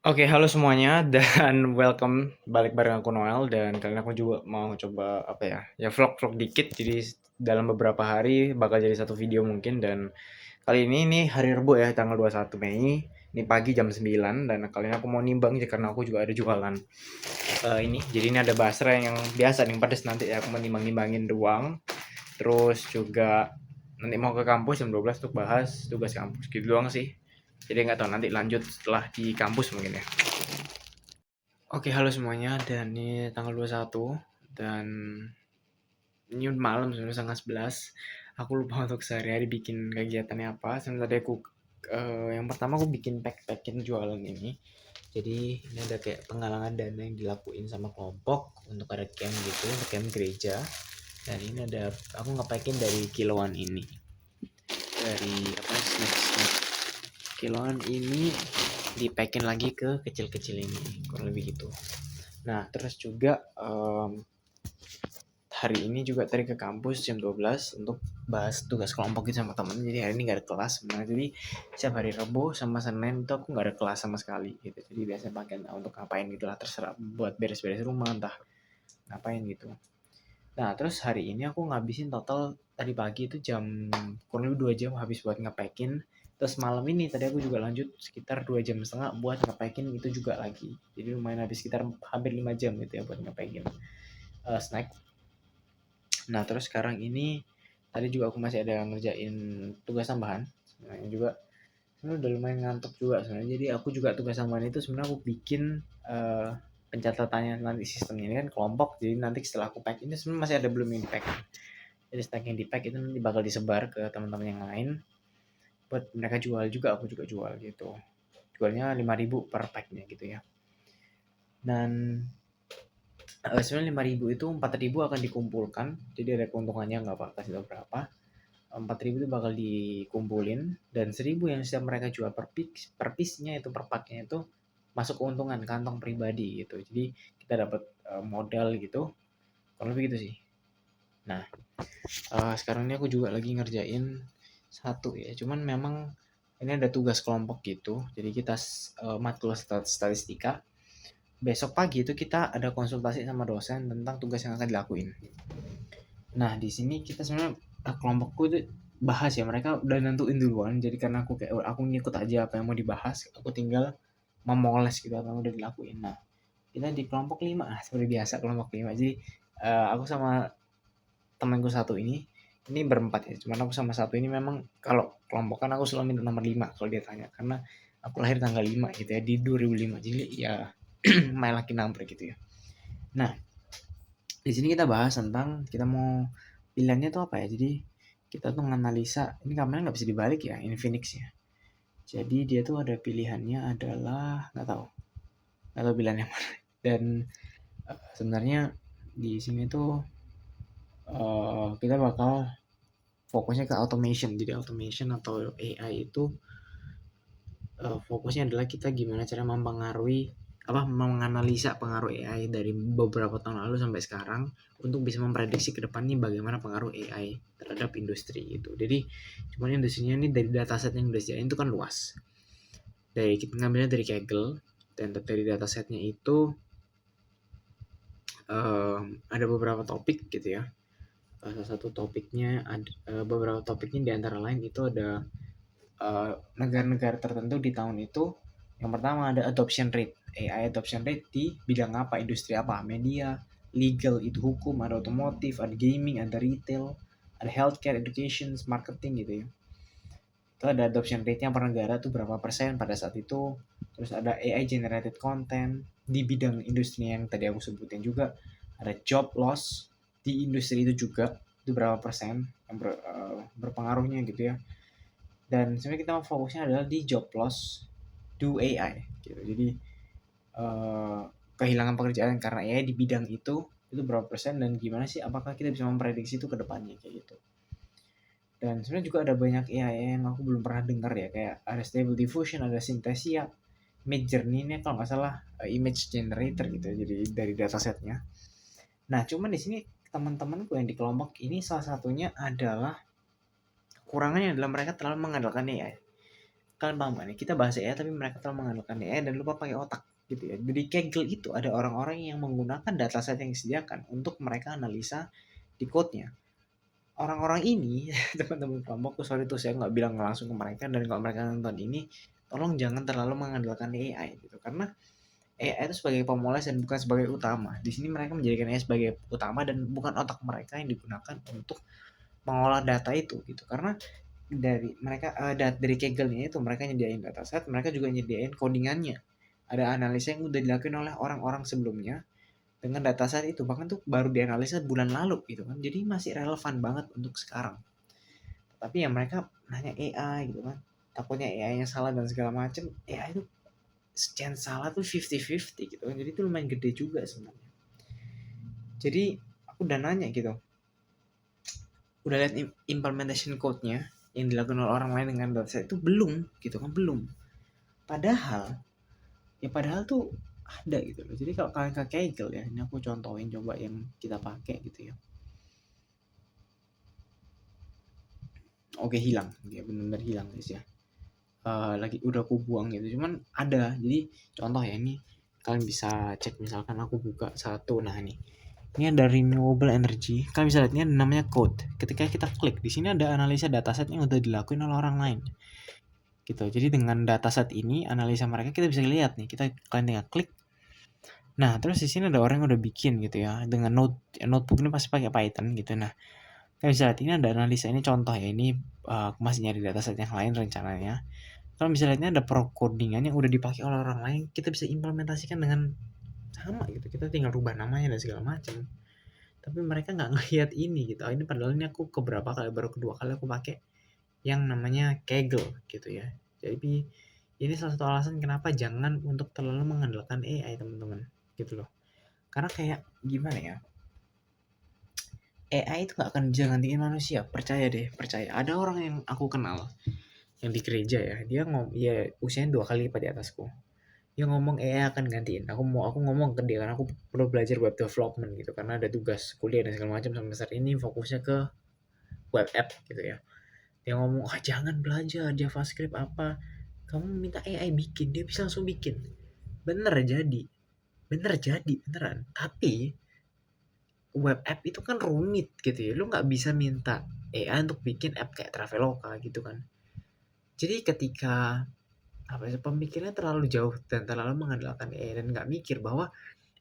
Oke, halo semuanya dan welcome balik bareng aku Noel dan kali ini aku juga mau coba apa ya vlog-vlog dikit. Jadi dalam beberapa hari bakal jadi satu video mungkin dan kali ini hari Rebo ya, tanggal 21 Mei. Ini pagi jam 9 dan kali ini aku mau nimbang ya karena aku juga ada jualan ini. Jadi ini ada basreng yang biasa nih pedes nanti ya, aku mau nimbang-nimbangin doang. Terus juga nanti mau ke kampus jam 12 untuk bahas tugas kampus gitu doang sih. Jadi nggak tahu nanti lanjut setelah di kampus mungkin ya. Oke, halo semuanya dan ini tanggal 21 dan ini udah malam sudah setengah 11. Aku lupa untuk sehari-hari bikin kegiatannya apa. Sebenarnya tadi aku yang pertama aku bikin pack-packin jualan ini. Jadi ini ada kayak penggalangan dana yang dilakuin sama kelompok untuk ada camp gitu, untuk camp gereja. Dan ini ada aku ngepakin dari kiloan ini. Dari apa snack kiloan ini dipakin lagi ke kecil-kecil ini, kurang lebih gitu. Nah, terus juga hari ini juga tadi ke kampus jam 12 untuk bahas tugas kelompok gitu sama temen. Jadi hari ini gak ada kelas sebenarnya. Jadi setiap hari Rabu sama Senin itu aku gak ada kelas sama sekali gitu. Jadi biasanya pakai untuk ngapain gitu lah, terserah buat beres-beres rumah entah ngapain gitu. Nah, terus hari ini aku ngabisin total tadi pagi itu kurang lebih 2 jam habis buat ngepakin. Terus malam ini tadi aku juga lanjut sekitar 2 jam setengah buat ngepakin itu juga lagi. Jadi lumayan habis sekitar hampir 5 jam gitu ya buat ngepakin snack. Nah, terus sekarang ini tadi juga aku masih ada ngerjain tugas tambahan. Sebenarnya juga sebenarnya udah lumayan ngantuk juga sebenarnya. Jadi aku juga tugas tambahan itu sebenarnya aku bikin eh, pencatatannya nanti sistemnya ini kan kelompok. Jadi nanti setelah aku pack ini sebenarnya masih ada belum yang di pack. Jadi stack yang di pack itu nanti bakal disebar ke teman-teman yang lain buat mereka jual juga, aku juga jual gitu. Jualnya 5.000 per packnya gitu ya. Dan sebenarnya 5.000 itu 4.000 akan dikumpulkan. Jadi ada keuntungannya nggak apa kasih tau berapa. 4.000 itu bakal dikumpulin dan 1.000 yang setiap mereka jual per piece-nya itu per packnya itu masuk keuntungan kantong pribadi gitu. Jadi kita dapat modal gitu. Kalau lebih gitu sih. Nah, sekarang ini aku juga lagi ngerjain satu ya. Cuman memang ini ada tugas kelompok gitu. Jadi kita matkul statistika. Besok pagi itu kita ada konsultasi sama dosen tentang tugas yang akan dilakuin. Nah, di sini kita sebenarnya kelompokku itu bahas ya, mereka udah nentuin duluan. Jadi karena aku kayak aku ngikut aja apa yang mau dibahas, aku tinggal memoles gitu apa yang udah dilakuin. Nah, kita di kelompok 5 seperti biasa kelompok 5. Jadi aku sama temanku satu ini berempat ya. Cuman aku sama satu ini memang kalau kelompok kan aku selalu minta nomor 5 kalau dia tanya karena aku lahir tanggal 5 gitu ya di 2005. Jadi ya main laki number gitu ya. Nah, di sini kita bahas tentang kita mau pilihannya tuh apa ya. Jadi kita tuh menganalisa ini kameranya nggak bisa dibalik ya Infinix ya. Jadi dia tuh ada pilihannya adalah nggak tahu pilihannya mana. Dan sebenarnya di sini tuh kita bakal fokusnya ke automation. Jadi automation atau AI itu fokusnya adalah kita gimana cara mempengaruhi menganalisa pengaruh AI dari beberapa tahun lalu sampai sekarang untuk bisa memprediksi ke depan nih bagaimana pengaruh AI terhadap industri gitu. Jadi cuman industrinya ini dari dataset yang udah disediain itu kan luas. Dari kita ngambilnya dari Kaggle dan dari datasetnya itu ada beberapa topik gitu ya. Salah satu topiknya ada beberapa topiknya di antara lain itu ada negara-negara tertentu di tahun itu. Yang pertama ada adoption rate, AI adoption rate di bidang apa, industri apa, media, legal itu hukum, ada otomotif, ada gaming, ada retail, ada healthcare, education, marketing gitu ya. Itu ada adoption rate-nya per negara tuh berapa persen pada saat itu. Terus ada AI generated content di bidang industri yang tadi aku sebutin juga. Ada job loss di industri itu juga, itu berapa persen yang berpengaruhnya gitu ya. Dan sebenarnya kita fokusnya adalah di job loss do AI gitu. Jadi kehilangan pekerjaan karena AI di bidang itu berapa persen dan gimana sih apakah kita bisa memprediksi itu ke depannya kayak gitu. Dan sebenarnya juga ada banyak AI yang aku belum pernah dengar ya, kayak ada Stable Diffusion, ada Synthesia, Midjourney ini kalau nggak salah image generator gitu ya, jadi dari datasetnya. Nah, cuman di sini teman-temanku yang di kelompok ini salah satunya adalah kurangannya adalah mereka terlalu mengandalkan AI. kalian paham kan ya? Kita bahas AI tapi mereka terlalu mengandalkan AI dan lupa pakai otak gitu ya. Jadi Kaggle itu ada orang-orang yang menggunakan dataset yang disediakan untuk mereka analisa di code-nya. Orang-orang ini teman-teman kelompokku, sorry tuh saya nggak bilang langsung ke mereka, dan kalau mereka nonton ini tolong jangan terlalu mengandalkan AI gitu, karena AI itu sebagai pemoles dan bukan sebagai utama. Di sini mereka menjadikan AI sebagai utama dan bukan otak mereka yang digunakan untuk mengolah data itu gitu. Karena dari mereka dari Kaggle-nya itu mereka nyediain dataset, mereka juga nyediain codingannya. Ada analisa yang udah dilakukan oleh orang-orang sebelumnya dengan dataset itu, bahkan tuh baru dianalisa bulan lalu gitu kan. Jadi masih relevan banget untuk sekarang. Tapi ya mereka nanya AI gitu kan. Takutnya AI-nya salah dan segala macam. AI itu chance salah tuh 50-50 gitu kan. Jadi itu lumayan gede juga sebenarnya. Jadi aku udah nanya gitu. Udah lihat implementation code-nya yang dilakukan oleh orang lain dengan dataset itu belum gitu kan, belum. Padahal tuh ada gitu loh. Jadi kalau kalian ke Kaggle ya, ini aku contohin coba yang kita pakai gitu ya. Oke, hilang, dia benar-benar hilang guys ya. Lagi udah aku buang gitu, cuman ada. Jadi contoh ya, ini kalian bisa cek, misalkan aku buka satu, nah ini ada renewable energy, kalian bisa lihat ini ada namanya code. Ketika kita klik di sini ada analisa dataset yang udah dilakuin oleh orang lain gitu. Jadi dengan dataset ini analisa mereka kita bisa lihat nih, kalian tinggal klik. Nah terus di sini ada orang yang udah bikin gitu ya dengan notebook ini pasti pakai Python gitu. Nah kalian bisa lihat ini ada analisa, ini contoh ya, ini masih nyari dataset yang lain rencananya. Kalau misalnya ada pro codingan yang udah dipakai oleh orang lain, kita bisa implementasikan dengan sama gitu. Kita tinggal rubah namanya dan segala macam. Tapi mereka nggak ngelihat ini gitu. Ini padahal ini aku baru kedua kali aku pakai yang namanya Kaggle gitu ya. Jadi ini salah satu alasan kenapa jangan untuk terlalu mengandalkan AI teman-teman gitu loh. Karena kayak gimana ya? AI itu nggak akan bisa gantiin manusia, percaya deh, percaya. Ada orang yang aku kenal yang di gereja ya, dia ya usianya 2 kali lipat di atasku. Dia ngomong AI akan gantiin. Aku ngomong ke dia karena aku perlu belajar web development gitu, karena ada tugas kuliah dan segala macam semester ini fokusnya ke web app gitu ya. Dia ngomong, jangan belajar JavaScript apa, kamu minta AI bikin, dia bisa langsung bikin. Bener jadi, beneran. Tapi web app itu kan rumit gitu ya, lu nggak bisa minta AI untuk bikin app kayak Traveloka gitu kan. Jadi ketika pemikirannya terlalu jauh dan terlalu mengandalkan AI dan nggak mikir bahwa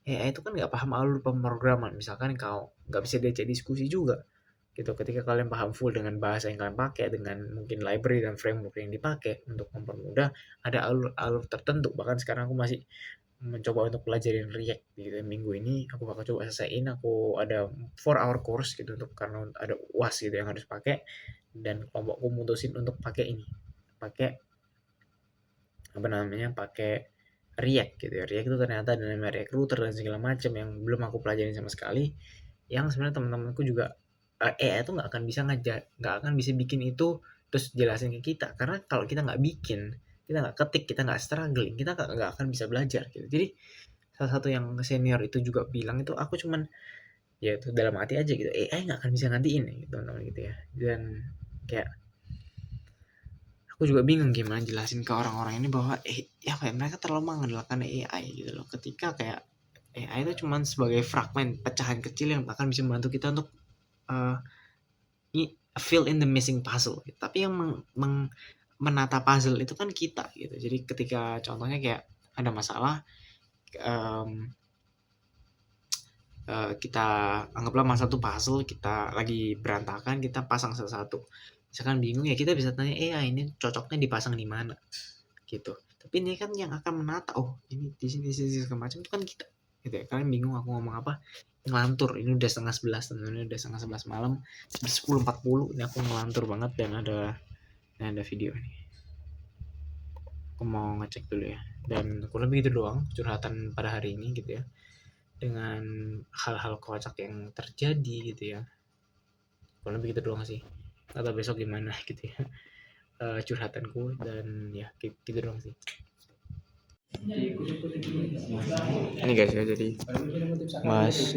AI itu kan nggak paham alur pemrograman. Misalkan kau nggak bisa diajak diskusi juga gitu. Ketika kalian paham full dengan bahasa yang kalian pakai, dengan mungkin library dan framework yang dipakai untuk mempermudah, ada alur tertentu. Bahkan sekarang aku masih mencoba untuk pelajarin React gitu. Minggu ini aku bakal coba selesaiin. Aku ada 4 hour course gitu, untuk karena ada UAS gitu yang harus pakai, dan kelompokku mutusin untuk pakai ini, pakai pakai React gitu ya. React itu ternyata ada namanya Recruiter dan segala macam yang belum aku pelajarin sama sekali, yang sebenarnya teman-temanku juga AI itu nggak akan bisa bikin itu terus jelasin ke kita, karena kalau kita nggak bikin, kita nggak ketik, kita nggak struggling, kita nggak akan bisa belajar gitu. Jadi salah satu yang senior itu juga bilang itu, aku cuman ya itu dalam hati aja gitu, AI nggak akan bisa gantiin gitu teman-teman gitu ya. Dan kayak aku juga bingung gimana jelasin ke orang-orang ini bahwa ya kayak mereka terlalu mengandalkan AI gitu loh, ketika kayak AI itu cuman sebagai fragmen pecahan kecil yang akan bisa membantu kita untuk uh, fill in the missing puzzle gitu. Tapi yang menata puzzle itu kan kita gitu. Jadi ketika contohnya kayak ada masalah, um, kita anggaplah masa satu puzzle kita lagi berantakan, kita pasang satu-satu. Misalkan bingung ya kita bisa tanya AI, ini cocoknya dipasang di mana gitu. Tapi ini kan yang akan menata, ini di sini segala macam itu kan kita gitu ya. Kalian bingung aku ngomong apa, ngelantur. Ini udah 10:30 teman-teman, ini udah 10:30 malam, 10:40 ini aku ngelantur banget, dan ada video nih. Aku mau ngecek dulu ya. Dan kurang lebih gitu doang curhatan pada hari ini gitu ya, dengan hal-hal kocak yang terjadi gitu ya. Kurang lebih gitu doang sih, atau besok gimana gitu ya. Curhatanku, dan ya gitu doang sih. Ini guys ya, jadi mas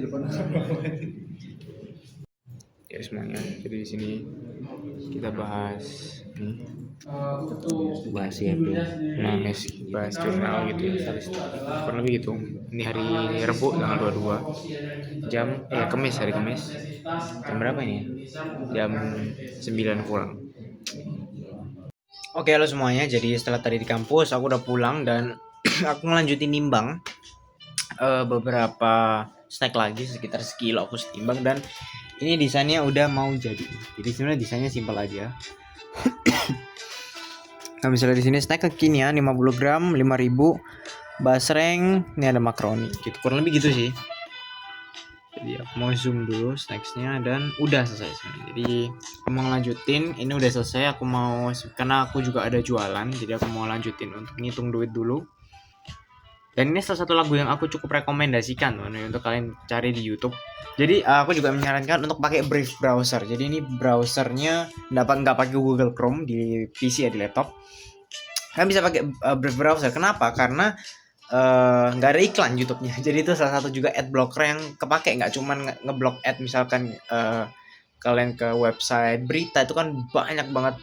ya semuanya, jadi di sini kita bahas nih bahas ya tuh. Nah, bahas jurnal gitu ya, statistik. Kurang lebih gitu. Ini hari Rabu tanggal 22 jam Kamis, hari Kamis. Jam berapa ini? Jam 9 kurang. Oke, halo semuanya. Jadi setelah tadi di kampus, aku udah pulang dan aku ngelanjutin nimbang beberapa snack lagi sekitar sekilo aku timbang, dan ini desainnya udah mau jadi. Jadi sebenarnya desainnya simpel aja. Nah, misalnya di sini snack kekinian 50 gram 5.000, basreng, ini ada makaroni gitu. Kurang lebih gitu sih. Jadi aku mau zoom dulu snacksnya dan udah selesai sebenarnya. Jadi aku mau lanjutin, ini udah selesai. Aku mau, karena aku juga ada jualan, jadi aku mau lanjutin untuk ngitung duit dulu. Dan ini salah satu lagu yang aku cukup rekomendasikan untuk kalian cari di YouTube. Jadi aku juga menyarankan untuk pakai Brave browser. Jadi ini browsernya nggak pakai Google Chrome di PC ya, di laptop. Kalian bisa pakai Brave browser. Kenapa? Karena nggak ada iklan YouTube-nya. Jadi itu salah satu juga ad blocker yang kepake. Nggak cuman ngeblok ad, misalkan kalian ke website berita itu kan banyak banget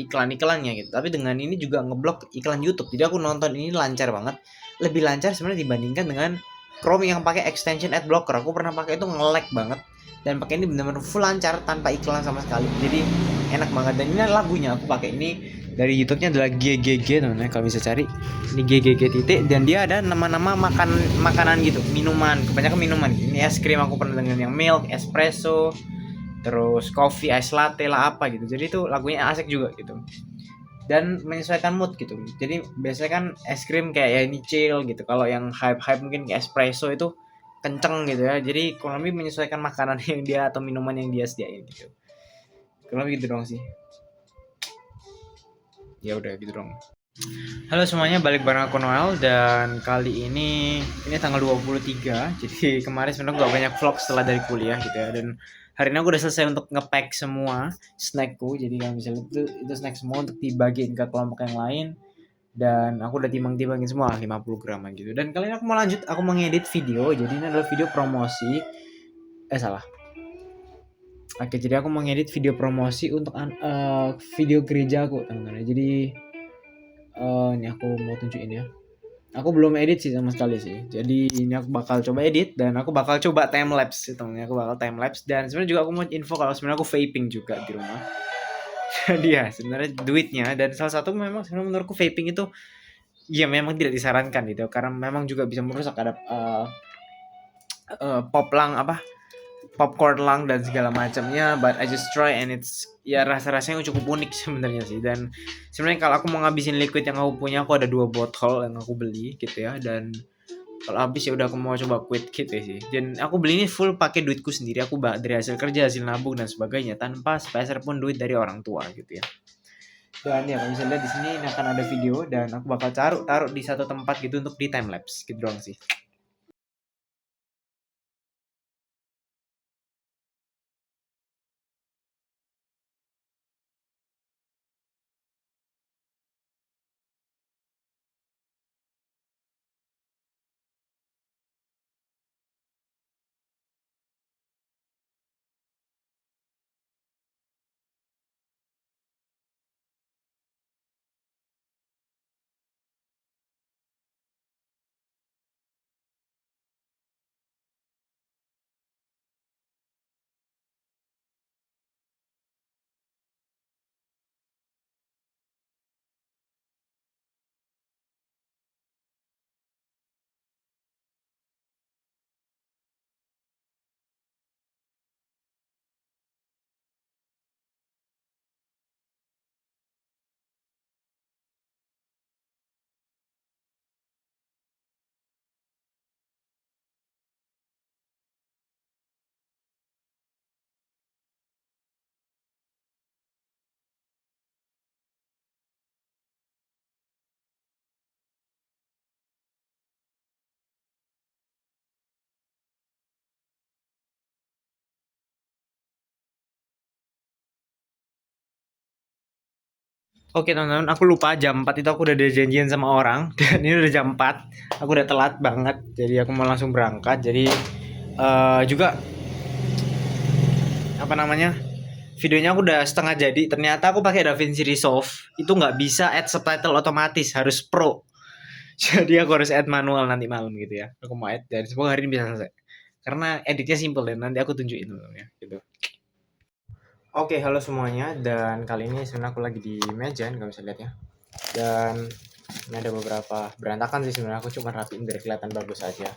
iklan-iklannya gitu. Tapi dengan ini juga ngeblok iklan YouTube. Jadi aku nonton ini lancar banget. Lebih lancar sebenarnya dibandingkan dengan Chrome yang pakai extension ad blocker. Aku pernah pakai itu nge-lag banget, dan pakai ini benar-benar full lancar tanpa iklan sama sekali. Jadi enak banget. Dan ini lagunya aku pakai ini dari YouTube-nya adalah GGG teman-teman, kalau bisa cari. Ini GGG titik, dan dia ada nama-nama makanan gitu, minuman, kebanyakan minuman. Ini es krim aku pernah dengan yang milk, espresso, terus coffee, ice latte lah apa gitu. Jadi itu lagunya asik juga gitu. Dan menyesuaikan mood gitu. Jadi biasanya kan es krim kayak ya ini chill gitu. Kalau yang hype mungkin kayak espresso itu kenceng gitu ya. Jadi kurang lebih menyesuaikan makanan yang dia atau minuman yang dia sediain gitu. Kurang lebih gitu dong sih. Ya udah gitu dong. Halo semuanya, balik bareng aku Noel, dan kali ini tanggal 23. Jadi kemarin sebenarnya gak banyak vlog setelah dari kuliah gitu ya. Dan hari ini aku udah selesai untuk nge-pack semua snackku. Jadi kalau misalnya itu snack semua untuk dibagiin ke kelompok yang lain. Dan aku udah timbangin semua 50 gram gitu. Dan kali ini aku mau lanjut, aku mau ngedit video. Jadi ini adalah video promosi. Salah. Oke, jadi aku mau ngedit video promosi untuk video gereja aku, teman-teman. Jadi ini aku mau tunjukin ya. Aku belum edit sih sama sekali sih. Jadi ini aku bakal coba edit, dan aku bakal coba time lapse gitu. Aku bakal time lapse, dan sebenarnya juga aku mau info kalau sebenarnya aku vaping juga di rumah. Jadi ya sebenarnya duitnya, dan salah satu memang sebenarnya menurutku vaping itu ya memang tidak disarankan gitu, karena memang juga bisa merusak ada popcorn lung dan segala macamnya. But I just try, and it's ya rasa-rasanya cukup unik sebenarnya sih. Dan sebenarnya kalau aku mau ngabisin liquid yang aku punya, aku ada 2 botol yang aku beli gitu ya. Dan kalau habis ya udah aku mau coba quit gitu ya sih. Dan aku beli ini full pakai duitku sendiri. Aku dari hasil kerja, hasil nabung dan sebagainya, tanpa sepeser pun duit dari orang tua gitu ya. Dan ya kalau misalnya di sini akan ada video, dan aku bakal taruh di satu tempat gitu untuk di time lapse gitu doang sih. Oke teman-teman, aku lupa jam 4 itu aku udah ada janjian sama orang. Dan ini udah jam 4, aku udah telat banget. Jadi aku mau langsung berangkat. Jadi juga apa namanya, videonya aku udah setengah jadi, ternyata aku pakai DaVinci Resolve itu nggak bisa add subtitle otomatis, harus pro. Jadi aku harus add manual nanti malam gitu ya. Aku mau add dan semoga hari ini bisa selesai. Karena editnya simple dan nanti aku tunjukin dulu ya gitu. Oke, halo semuanya, dan kali ini sebenarnya aku lagi di meja, nggak bisa lihat ya. Dan ini ada beberapa berantakan sih sebenarnya, aku cuma rapiin biar kelihatan bagus aja.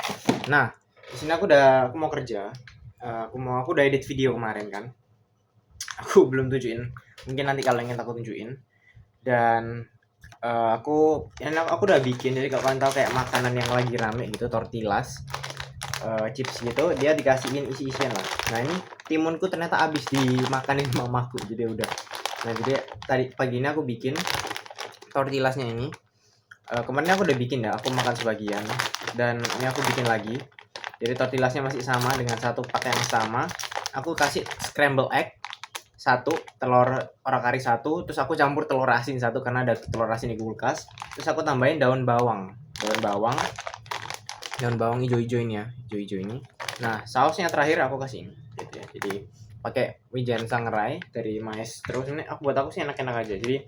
Nah, di sini aku mau kerja. Aku udah edit video kemarin kan. Aku belum tunjukin. Mungkin nanti kalau ingin aku tunjukin. Dan aku udah bikin, jadi kalau kalian tahu kayak makanan yang lagi rame gitu, tortillas, chips gitu, dia dikasihin isi-isian lah. Nah ini timunku ternyata habis dimakanin mamaku, jadi udah. Nah jadi tadi pagi ini aku bikin tortillasnya ini. Kemarin aku udah bikin ya, aku makan sebagian, dan ini aku bikin lagi. Jadi tortillasnya masih sama dengan satu pakai yang sama. Aku kasih scramble egg satu, telur orak arik satu, terus aku campur telur asin satu karena ada telur asin di kulkas. Terus aku tambahin daun bawang hijau-hijau ini ya, hijau-hijau ini. Nah sausnya terakhir aku kasih ini gitu ya. Jadi pakai wijen sangrai dari Maestro. Ini buat aku sih enak-enak aja, jadi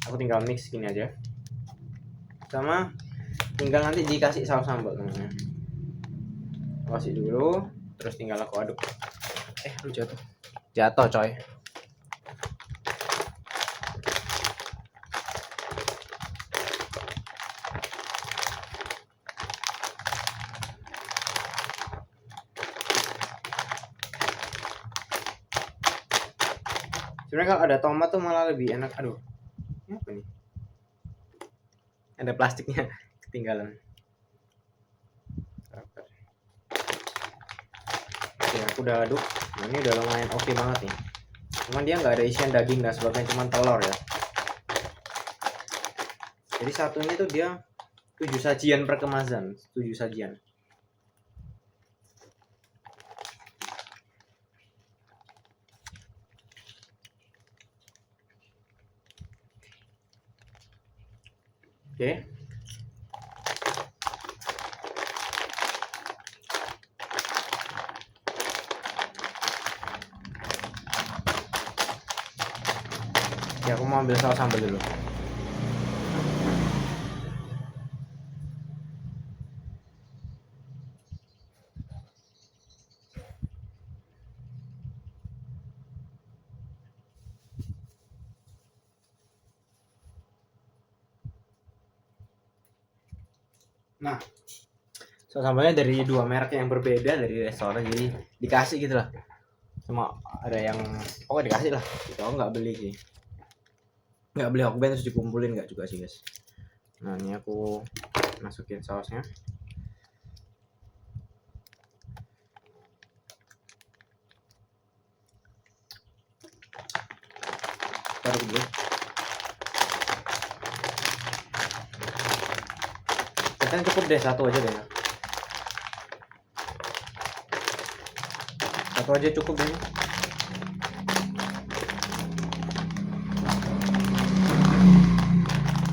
aku tinggal mix gini aja, sama tinggal nanti dikasih saus sambal namanya. Kasih dulu, terus tinggal aku aduk. Lu jatuh coy. Sebenarnya kalau ada tomat tuh malah lebih enak. Aduh, ini apa nih? Ada plastiknya ketinggalan. Oke, aku udah aduk. Nah, ini udah lumayan oke banget nih. Cuman dia nggak ada isian daging dan sebagainya, cuma telur ya. Jadi satunya tuh dia 7 sajian per kemasan, 7 sajian. Oke. Ya, aku mau ambil saus sambal dulu. Nah, saus sambalnya dari dua merek yang berbeda dari restoran, jadi dikasih gitu lah. Cuma ada yang dikasih lah. Gitu, aku nggak beli sih. Nggak beli Hokben terus dikumpulin, nggak juga sih guys. Nah ini aku masukin sausnya. Taruh dulu. Kan cukup deh, satu aja deh. Satu aja cukup deh.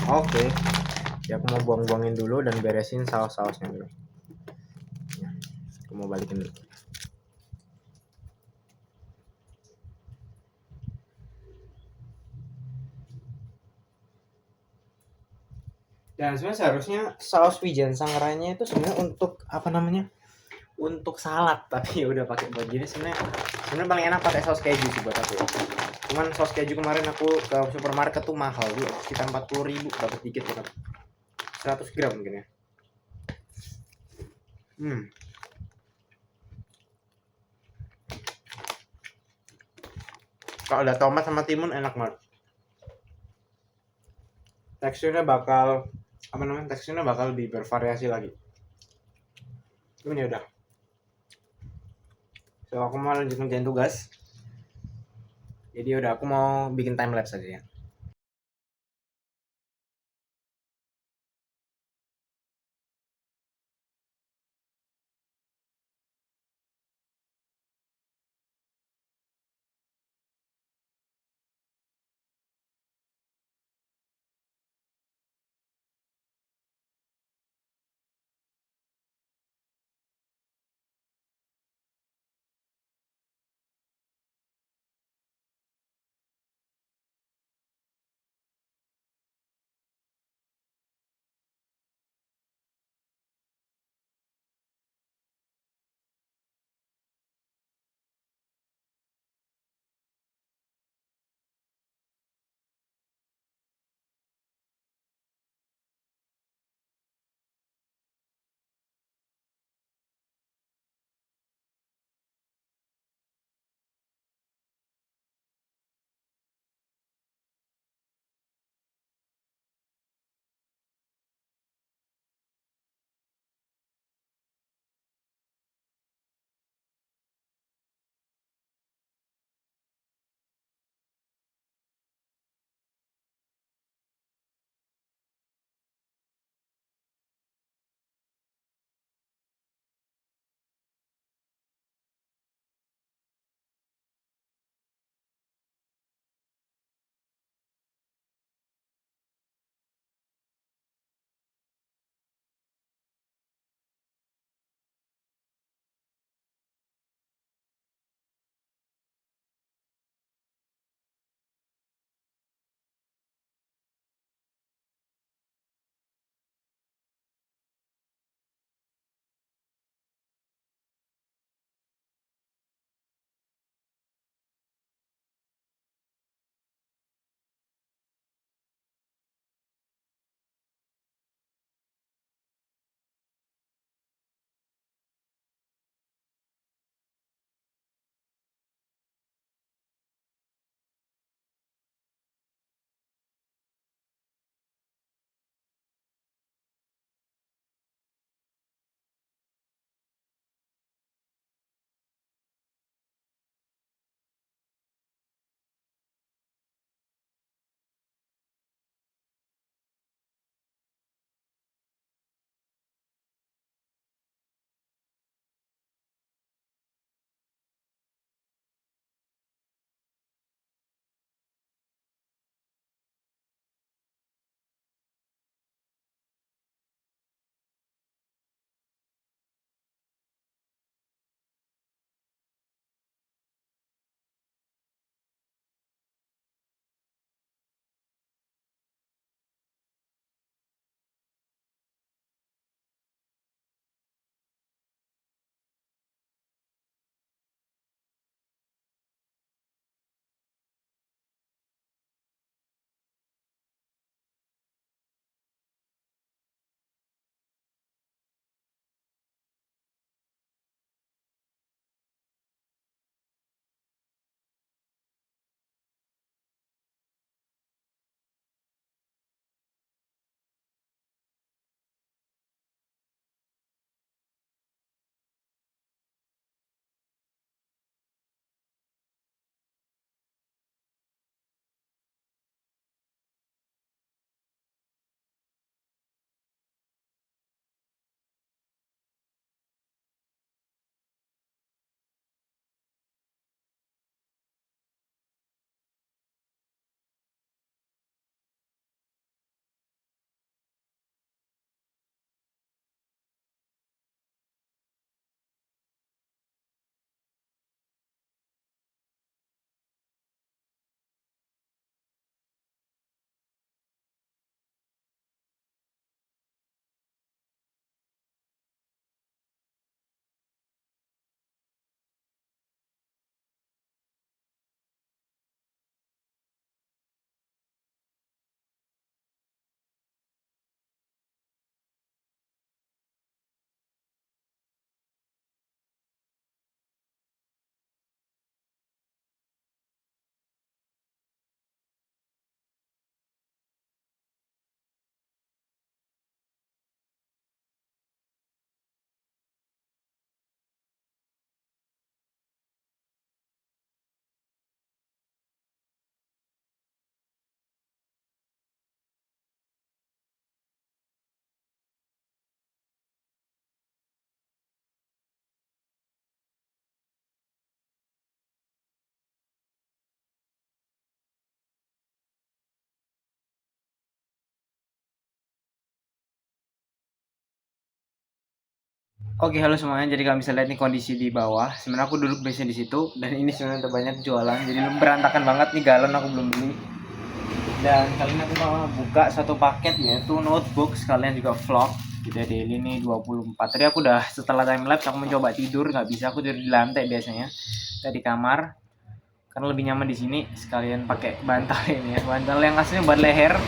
Oke. Ya aku mau buang-buangin dulu dan beresin saus-sausnya dulu. Ya, aku mau balikin dulu. Dan sebenarnya seharusnya saus wijen sangrainya itu sebenarnya untuk apa namanya? Untuk salad, tapi ya udah pakai buat gini. Sebenarnya paling enak pakai saus keju sih buat aku. Cuman saus keju kemarin aku ke supermarket tuh mahal juga, sekitar 40.000 dapat dikit banget. 100 gram mungkin ya. Kalau ada tomat sama timun enak banget. Teksturnya bakal lebih bervariasi lagi. Ini udah. So aku mau lanjut ngerjain tugas. Jadi udah, aku mau bikin time lapse aja ya. Oke, halo semuanya. Jadi kalian bisa lihat nih kondisi di bawah. Sebenarnya aku duduk biasanya di situ dan ini sebenarnya udah banyak jualan. Jadi berantakan banget nih, galon aku belum beli. Dan kali ini aku mau buka satu paket yaitu notebook sekalian juga vlog. Jadi daily ini 24. Tadi aku udah setelah time lapse aku mencoba tidur, nggak bisa, aku tidur di lantai biasanya. Dari kamar. Karena lebih nyaman di sini sekalian pakai bantal ini ya. Bantal yang aslinya buat leher.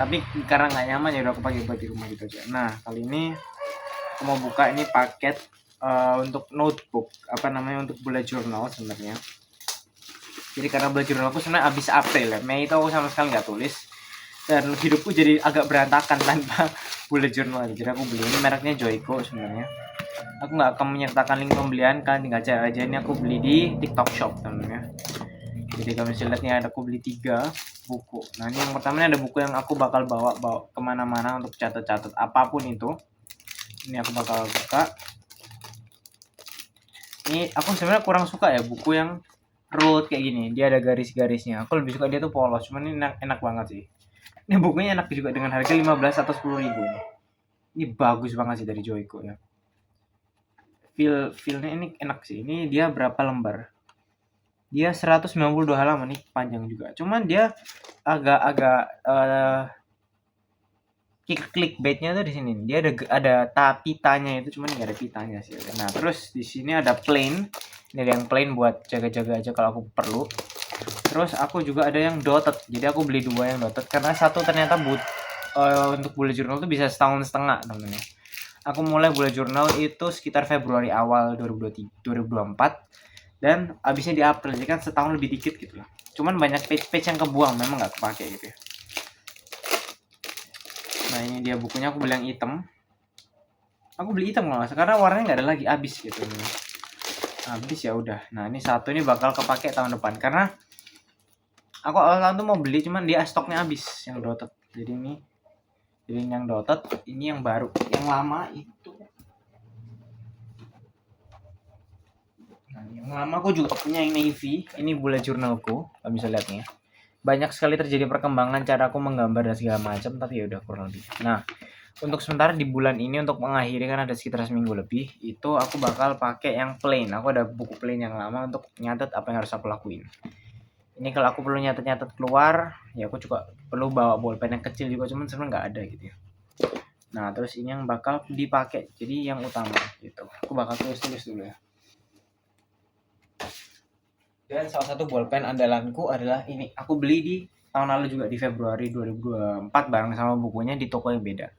Tapi karena nggak nyaman ya udah aku pakai buat di rumah gitu aja. Nah, kali ini aku mau buka ini paket untuk notebook, apa namanya, untuk bullet journal sebenarnya. Jadi karena bullet journal aku sebenarnya habis April ya, Mei itu aku sama sekali nggak tulis dan hidupku jadi agak berantakan tanpa bullet journal. Jadi aku beli ini, mereknya Joico sebenarnya. Aku nggak akan menyertakan link pembelian, kalian tinggal cari aja. Ini aku beli di TikTok Shop sebenarnya. Jadi kalian bisa lihat nih, ada aku beli 3 buku. Nah ini yang pertama, ini ada buku yang aku bakal bawa kemana-mana untuk catat-catat apapun itu. Ini aku bakal buka. Ini aku sebenarnya kurang suka ya buku yang road kayak gini. Dia ada garis-garisnya. Aku lebih suka dia tuh polos. Cuman ini enak banget sih. Ini bukunya enak juga dengan harga 15 atau 10 ribu. Ini bagus banget sih dari Joico ya. Feelnya ini enak sih. Ini dia berapa lembar? Dia 192 halaman nih, panjang juga. Cuman dia agak-agak clickbaitnya tuh di sini. Dia ada pitanya itu, cuman nggak ada pitanya sih. Nah terus di sini ada plain. Ini ada yang plain buat jaga-jaga aja kalau aku perlu. Terus aku juga ada yang dotted. Jadi aku beli 2 yang dotted karena satu ternyata untuk bullet journal itu bisa setahun setengah teman-teman. Aku mulai bullet journal itu sekitar Februari awal 2024 dan habisnya di April. Jadi kan setahun lebih dikit gitu lah. Cuman banyak page-page yang kebuang, memang nggak kepake gitu ya. Nah ini dia bukunya, aku beli yang hitam. Aku beli hitam kalau nggak salah, karena warnanya nggak ada lagi, habis gitu. Habis ya udah. Nah ini satu ini bakal kepake tahun depan karena aku awal tahun tuh mau beli, cuman dia stoknya habis yang dotted. Jadi yang dotted, ini yang baru. Yang lama itu, nah yang lama aku juga punya yang navy. Ini bullet journalku, kalian bisa lihat nih ya. Banyak sekali terjadi perkembangan cara aku menggambar dan segala macam, tapi ya udah kurang lebih. Nah untuk sementara di bulan ini, untuk mengakhiri kan ada sekitar seminggu lebih, itu aku bakal pakai yang plain. Aku ada buku plain yang lama untuk nyatet apa yang harus aku lakuin. Ini kalau aku perlu nyatet-nyatet keluar, ya aku juga perlu bawa bolpen yang kecil juga, cuman sebenarnya nggak ada gitu ya. Nah terus ini yang bakal dipakai, jadi yang utama gitu. Aku bakal tulis dulu ya. Dan salah satu bolpen andalanku adalah ini. Aku beli di tahun lalu juga, di Februari 2024 bareng sama bukunya di toko yang beda.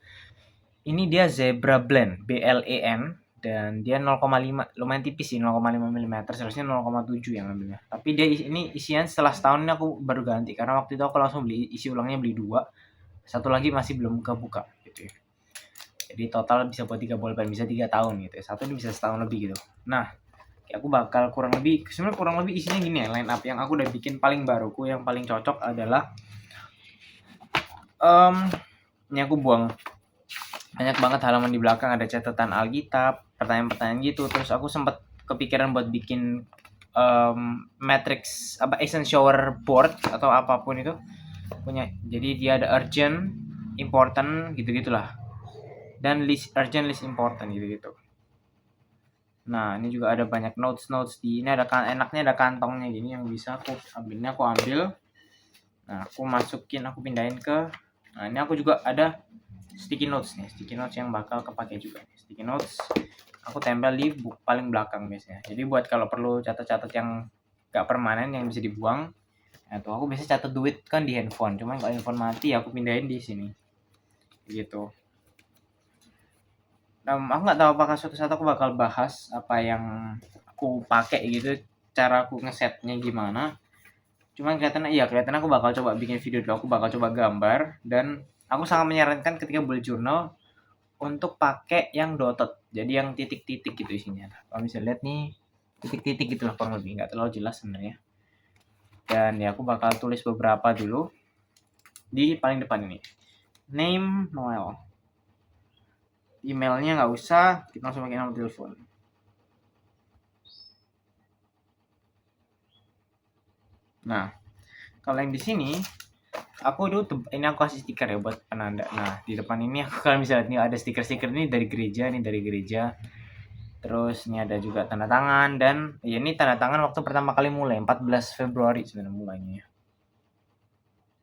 Ini dia Zebra Blend, BLEN, dan dia 0,5, lumayan tipis sih, 0,5 mm, seharusnya 0,7 yang ambilnya. Tapi dia ini isian setelah setahun ini aku baru ganti, karena waktu itu aku langsung beli isi ulangnya, beli 2, satu lagi masih belum kebuka gitu ya. Jadi total bisa buat 3 bolpen, bisa 3 tahun gitu ya. Satu ini bisa setahun lebih gitu. Nah, aku bakal sebenarnya kurang lebih isinya gini ya, line up yang aku udah bikin paling baruku, yang paling cocok adalah ini aku buang banyak banget halaman di belakang, ada catatan Alkitab, pertanyaan-pertanyaan gitu. Terus aku sempat kepikiran buat bikin matrix apa Eisenhower board atau apapun itu punya. Jadi dia ada urgent, important gitu-gitulah. Dan list urgent, list important gitu-gitu. Nah, ini juga ada banyak notes di ini, enaknya ada kantongnya gini yang bisa aku ambil. Nah, aku pindahin ke, nah ini aku juga ada sticky notes yang bakal kepake juga. Sticky notes aku tempel di paling belakang biasanya. Jadi buat kalau perlu catat-catat yang gak permanen yang bisa dibuang, nah tuh aku biasanya catat duit kan di handphone. Cuman kalau handphone mati aku pindahin di sini. Gitu. Aku nggak tahu apakah suatu saat aku bakal bahas apa yang aku pakai gitu, cara aku ngesetnya gimana. Cuman kelihatan aku bakal coba bikin video dulu, aku bakal coba gambar, dan aku sangat menyarankan ketika bullet journal untuk pakai yang dotted, jadi yang titik-titik gitu isinya. Kalau bisa lihat nih, titik-titik gitu lah kurang lebih, nggak terlalu jelas sebenarnya. Dan ya aku bakal tulis beberapa dulu di paling depan ini. Name Noel. Emailnya nggak usah, kita langsung pakai nomor telepon. Nah, kalau yang di sini, ini aku kasih stiker ya buat penanda. Nah, di depan ini aku kalian bisa lihat nih ada stiker-stiker ini dari gereja, Terus ini ada juga tanda tangan, dan ya ini tanda tangan waktu pertama kali mulai 14 Februari sebenarnya mulainya ya.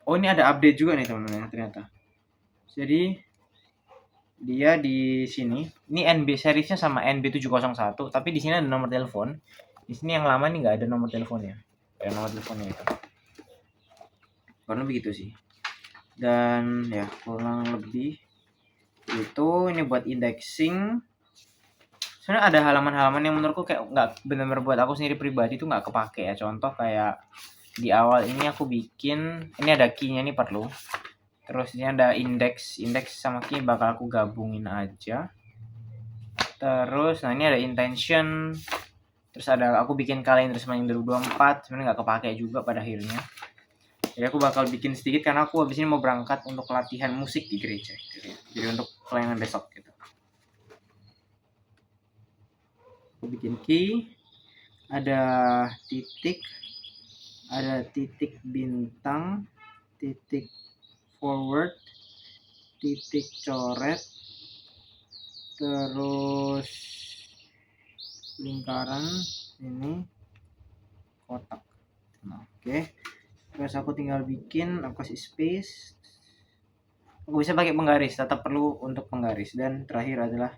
Oh, ini ada update juga nih teman-teman ternyata. Jadi dia di sini, ini NB seriesnya sama NB701, tapi di sini ada nomor telepon. Di sini yang lama nih nggak ada nomor teleponnya. Kayak nomor teleponnya itu. Karena begitu sih. Dan ya kurang lebih itu ini buat indexing. Sebenarnya ada halaman-halaman yang menurutku kayak nggak benar-benar buat aku sendiri pribadi itu nggak kepake ya. Contoh kayak di awal ini aku bikin, ini ada key-nya nih perlu. Terus ini ada index sama key bakal aku gabungin aja. Terus nah ini ada intention. Terus ada aku bikin kalender semacam 2024, sebenarnya nggak kepake juga pada akhirnya. Jadi aku bakal bikin sedikit karena aku habis ini mau berangkat untuk latihan musik di gereja gitu ya. Jadi untuk pelayanan besok gitu. Aku bikin key, ada titik bintang, titik forward, titik coret, terus lingkaran ini kotak. Nah, oke. Terus aku tinggal bikin, aku kasih space. Aku bisa pakai penggaris, tetap perlu untuk penggaris. Dan terakhir adalah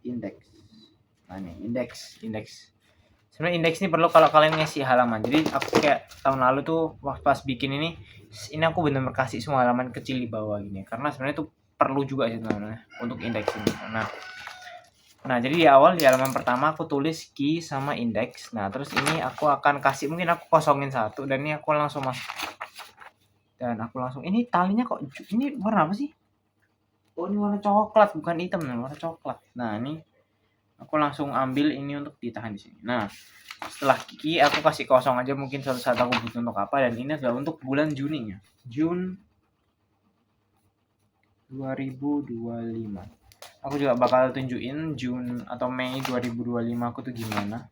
index. Nah ini index. Sebenarnya index ini perlu kalau kalian ngisi halaman. Jadi aku kayak tahun lalu tuh waktu pas bikin ini aku benar-benar kasih semua halaman kecil di bawah gini. Karena sebenarnya itu perlu juga sih teman-teman untuk index ini. Nah jadi di awal di halaman pertama aku tulis key sama index. Nah terus ini aku akan kasih, mungkin aku kosongin satu dan ini aku langsung masuk. Dan aku langsung, ini talinya kok ini warna apa sih? Oh ini warna coklat bukan hitam, warna coklat. Nah ini aku langsung ambil ini untuk ditahan di sini. Nah, setelah key aku kasih kosong aja, mungkin suatu saat aku butuh untuk apa, dan ini adalah untuk bulan Juninya. June 2025. Aku juga bakal tunjukin June atau Mei 2025 aku tuh gimana.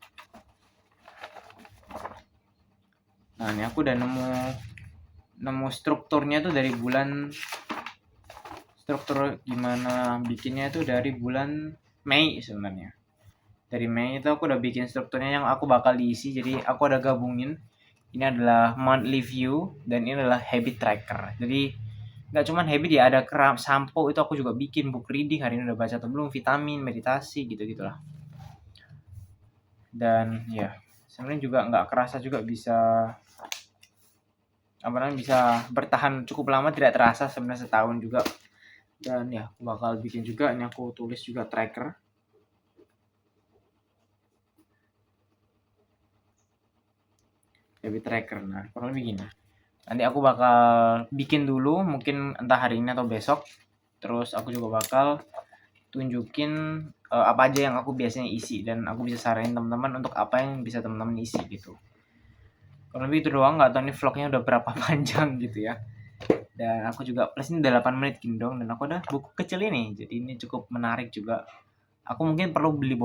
Nah, ini aku udah nemu strukturnya tuh dari bulan, struktur gimana bikinnya tuh dari bulan Mei sebenarnya. Dari Mei itu aku udah bikin strukturnya yang aku bakal diisi. Jadi aku udah gabungin. Ini adalah monthly view dan ini adalah habit tracker. Jadi nggak cuma habit ya, ada sampo itu aku juga bikin, book reading hari ini udah baca atau belum, vitamin, meditasi gitu-gitulah. Dan ya sebenarnya juga nggak kerasa juga bisa bisa bertahan cukup lama, tidak terasa sebenarnya setahun juga. Dan ya aku bakal bikin juga, ini aku tulis juga tracker. Habit tracker. Nah, kurang lebih gini. Nanti aku bakal bikin dulu, mungkin entah hari ini atau besok. Terus aku juga bakal tunjukin apa aja yang aku biasanya isi, dan aku bisa saranin teman-teman untuk apa yang bisa teman-teman isi gitu. Kurang lebih itu doang, nggak tahu nih vlognya udah berapa panjang gitu ya. Dan aku juga plus ini udah 8 menit gini dong, dan aku ada buku kecil ini, jadi ini cukup menarik juga. Aku mungkin perlu beli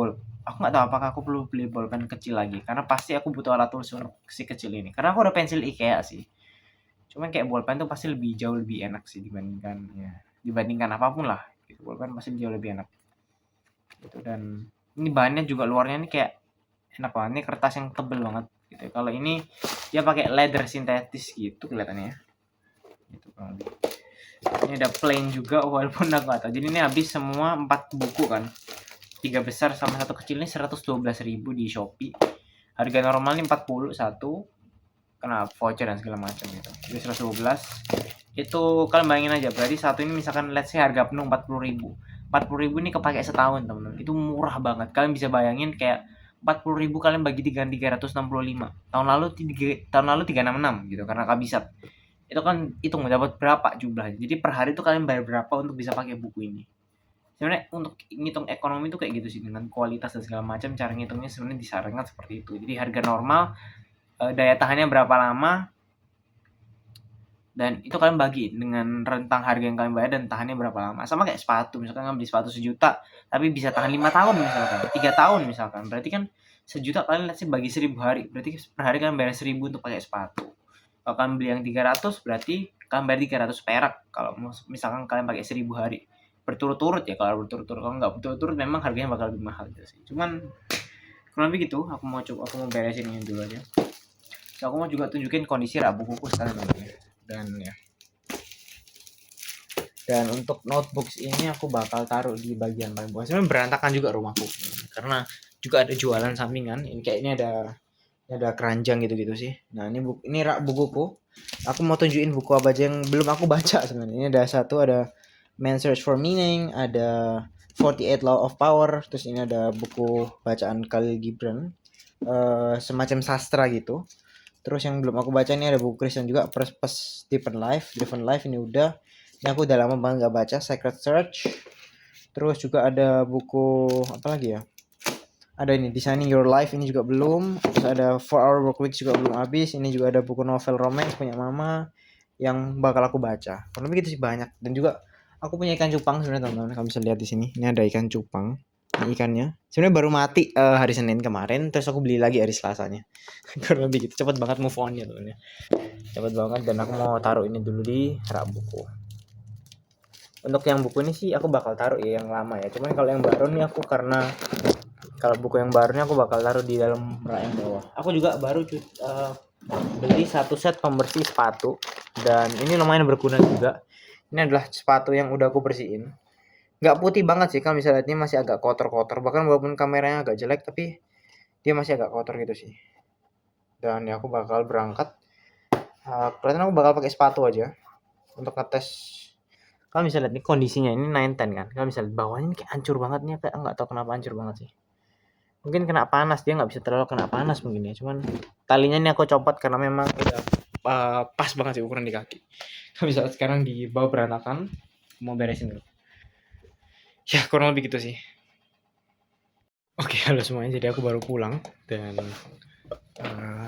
aku nggak tahu apakah aku perlu beli bolpen kecil lagi, karena pasti aku butuh alat tulis untuk si kecil ini, karena aku udah pensil IKEA sih. Cuman kayak bolpen tuh pasti jauh lebih enak sih dibandingkan apapun lah gitu. Bolpen pasti jauh lebih enak gitu. Dan ini bahannya juga luarnya nih kayak enak banget, ini kertas yang tebel banget gitu. Kalau ini dia pakai leather sintetis gitu kelihatannya ya gitu. Ini ada plain juga walaupun aku nggak tahu. Jadi ini habis semua 4 buku kan, 3 besar sama 1 kecil ini 112.000 di Shopee. Harga normal ini 41, kena voucher dan segala macam gitu. Jadi 112 itu kalian bayangin aja, berarti satu ini misalkan let's say harga penuh 40.000. 40.000 ini kepake setahun teman-teman. Itu murah banget. Kalian bisa bayangin kayak 40.000 kalian bagi dengan 365. Tahun lalu 366 gitu karena kabisat. Itu kan hitung dapat berapa jumlahnya. Jadi per hari itu kalian bayar berapa untuk bisa pakai buku ini. Sebenarnya untuk ngitung ekonomi itu kayak gitu sih, dengan kualitas dan segala macam, cara ngitungnya sebenarnya disarankan seperti itu. Jadi harga normal, daya tahannya berapa lama, dan itu kalian bagi dengan rentang harga yang kalian bayar dan tahannya berapa lama. Sama kayak sepatu, misalkan ngambil sepatu 1 juta tapi bisa tahan 5 tahun misalkan, 3 tahun misalkan, berarti kan 1 juta kalian let's say bagi 1000 hari, berarti per hari kalian bayar 1000 untuk pakai sepatu. Kalau kalian beli yang 300 berarti kalian bayar 300 perak kalau misalkan kalian pakai 1000 hari. berturut-turut ya. Kalau berturut-turut, kalau nggak berturut-turut memang harganya bakal lebih mahal gitu sih. Cuman kurang lebih gitu. Aku mau beresin ini dulu aja. So, aku mau juga tunjukin kondisi rak bukuku sekarang teman-teman. Dan untuk notebooks ini aku bakal taruh di bagian paling bawah. Sebenarnya berantakan juga rumahku karena juga ada jualan sampingan. Ini kayak ini ada keranjang gitu-gitu sih. Nah, ini rak bukuku. Aku mau tunjukin buku apa aja yang belum aku baca sebenarnya. Ini ada Man's Search for Meaning, ada 48 Law of Power, terus ini ada buku bacaan Khalil Gibran, semacam sastra gitu. Terus yang belum aku baca ini ada buku Kristen juga, Purpose Different Life ini udah. Ini aku udah lama banget gak baca, Sacred Search. Terus juga ada buku apa lagi ya? Ada ini Designing Your Life, ini juga belum. Terus ada 4-Hour Workweek juga belum habis. Ini juga ada buku novel romance punya mama yang bakal aku baca. Karena begitu sih banyak. Dan juga aku punya ikan cupang sebenarnya teman-teman. Kamu bisa lihat di sini. Ini ada ikan cupang. Ini ikannya. Sebenarnya baru mati hari Senin kemarin. Terus aku beli lagi hari Selasanya. Karena begitu cepet banget move on-nya teman-teman. Cepet banget, dan aku mau taruh ini dulu di rak buku. Untuk yang buku ini sih aku bakal taruh ya yang lama ya. Cuman kalau yang baru nih kalau buku yang baru nih aku bakal taruh di dalam rak yang bawah. Aku juga baru beli satu set pembersih sepatu, dan ini lumayan berguna juga. Ini adalah sepatu yang udah aku bersihin. Nggak putih banget sih, kan bisa lihat ini masih agak kotor-kotor. Bahkan walaupun kameranya agak jelek, tapi dia masih agak kotor gitu sih. Dan ya aku bakal berangkat. Kelihatan aku bakal pakai sepatu aja untuk ngetes. Kalian bisa lihat nih kondisinya, ini 910 kan. Kalian bisa lihat bawahnya ini kayak hancur banget nih, kayak nggak tahu kenapa hancur banget sih. Mungkin kena panas, dia nggak bisa terlalu kena panas mungkin ya. Cuman talinya ini aku copot karena memang udah pas banget sih ukuran di kaki. Kalian bisa lihat sekarang di bawah berantakan. Mau beresin dulu. Ya kurang lebih gitu sih. Oke, halo semuanya. Jadi aku baru pulang dan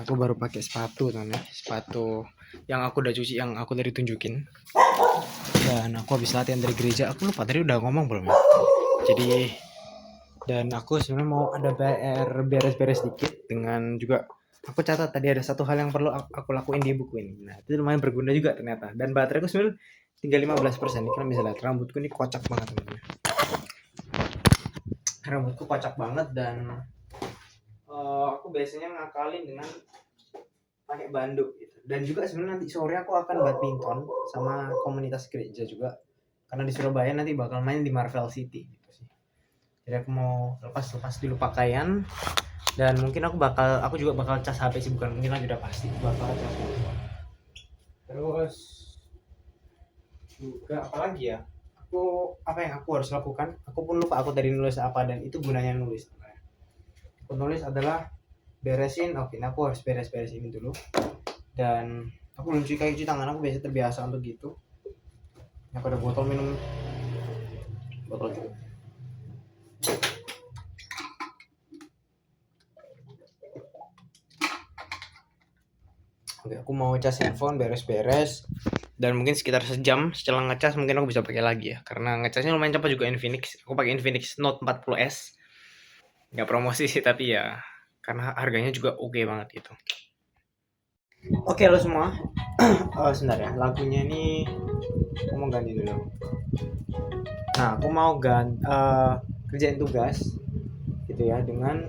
aku baru pakai sepatu teman ya. Sepatu yang aku udah cuci, yang aku tadi tunjukin. Dan aku habis latihan dari gereja. Aku lupa tadi udah ngomong belum ya. Jadi dan aku sebenarnya mau ada beres-beres dikit, dengan juga aku catat tadi ada satu hal yang perlu aku lakuin di buku ini. Nah, itu lumayan berguna juga ternyata. Dan bateraiku sebenarnya tinggal 15%. Ini kalian bisa lihat rambutku ini kocak banget teman-teman. Rambutku kocak banget, dan aku biasanya ngakalin dengan pakai banduk gitu. Dan juga sebenarnya nanti sore aku akan badminton sama komunitas gereja juga, karena di Surabaya nanti bakal main di Marvel City gitu sih. Jadi aku mau lepas dulu pakaian, dan mungkin aku juga bakal cas HP sih, bukan mungkin lagi udah pasti bakal cas HP. Terus juga apa lagi ya? Apa yang aku harus lakukan? Aku pun lupa aku tadi nulis apa, dan itu gunanya nulis. Penulis adalah beresin. Oke, nah aku harus beres-beres ini dulu. Dan aku belum cuci tangan, aku biasa terbiasa untuk gitu. Aku ada botol minum, botol juga. Oke, aku mau cas handphone, beres-beres, dan mungkin sekitar sejam setelah ngecas mungkin aku bisa pakai lagi ya, karena ngecasnya lumayan cepat juga. Infinix, aku pakai Infinix Note 40S. Nggak promosi sih, tapi ya karena harganya juga oke banget gitu. Oke lo semua, sebentar ya, lagunya ini aku mau ganti dulu. Nah, aku mau kerjain tugas gitu ya, dengan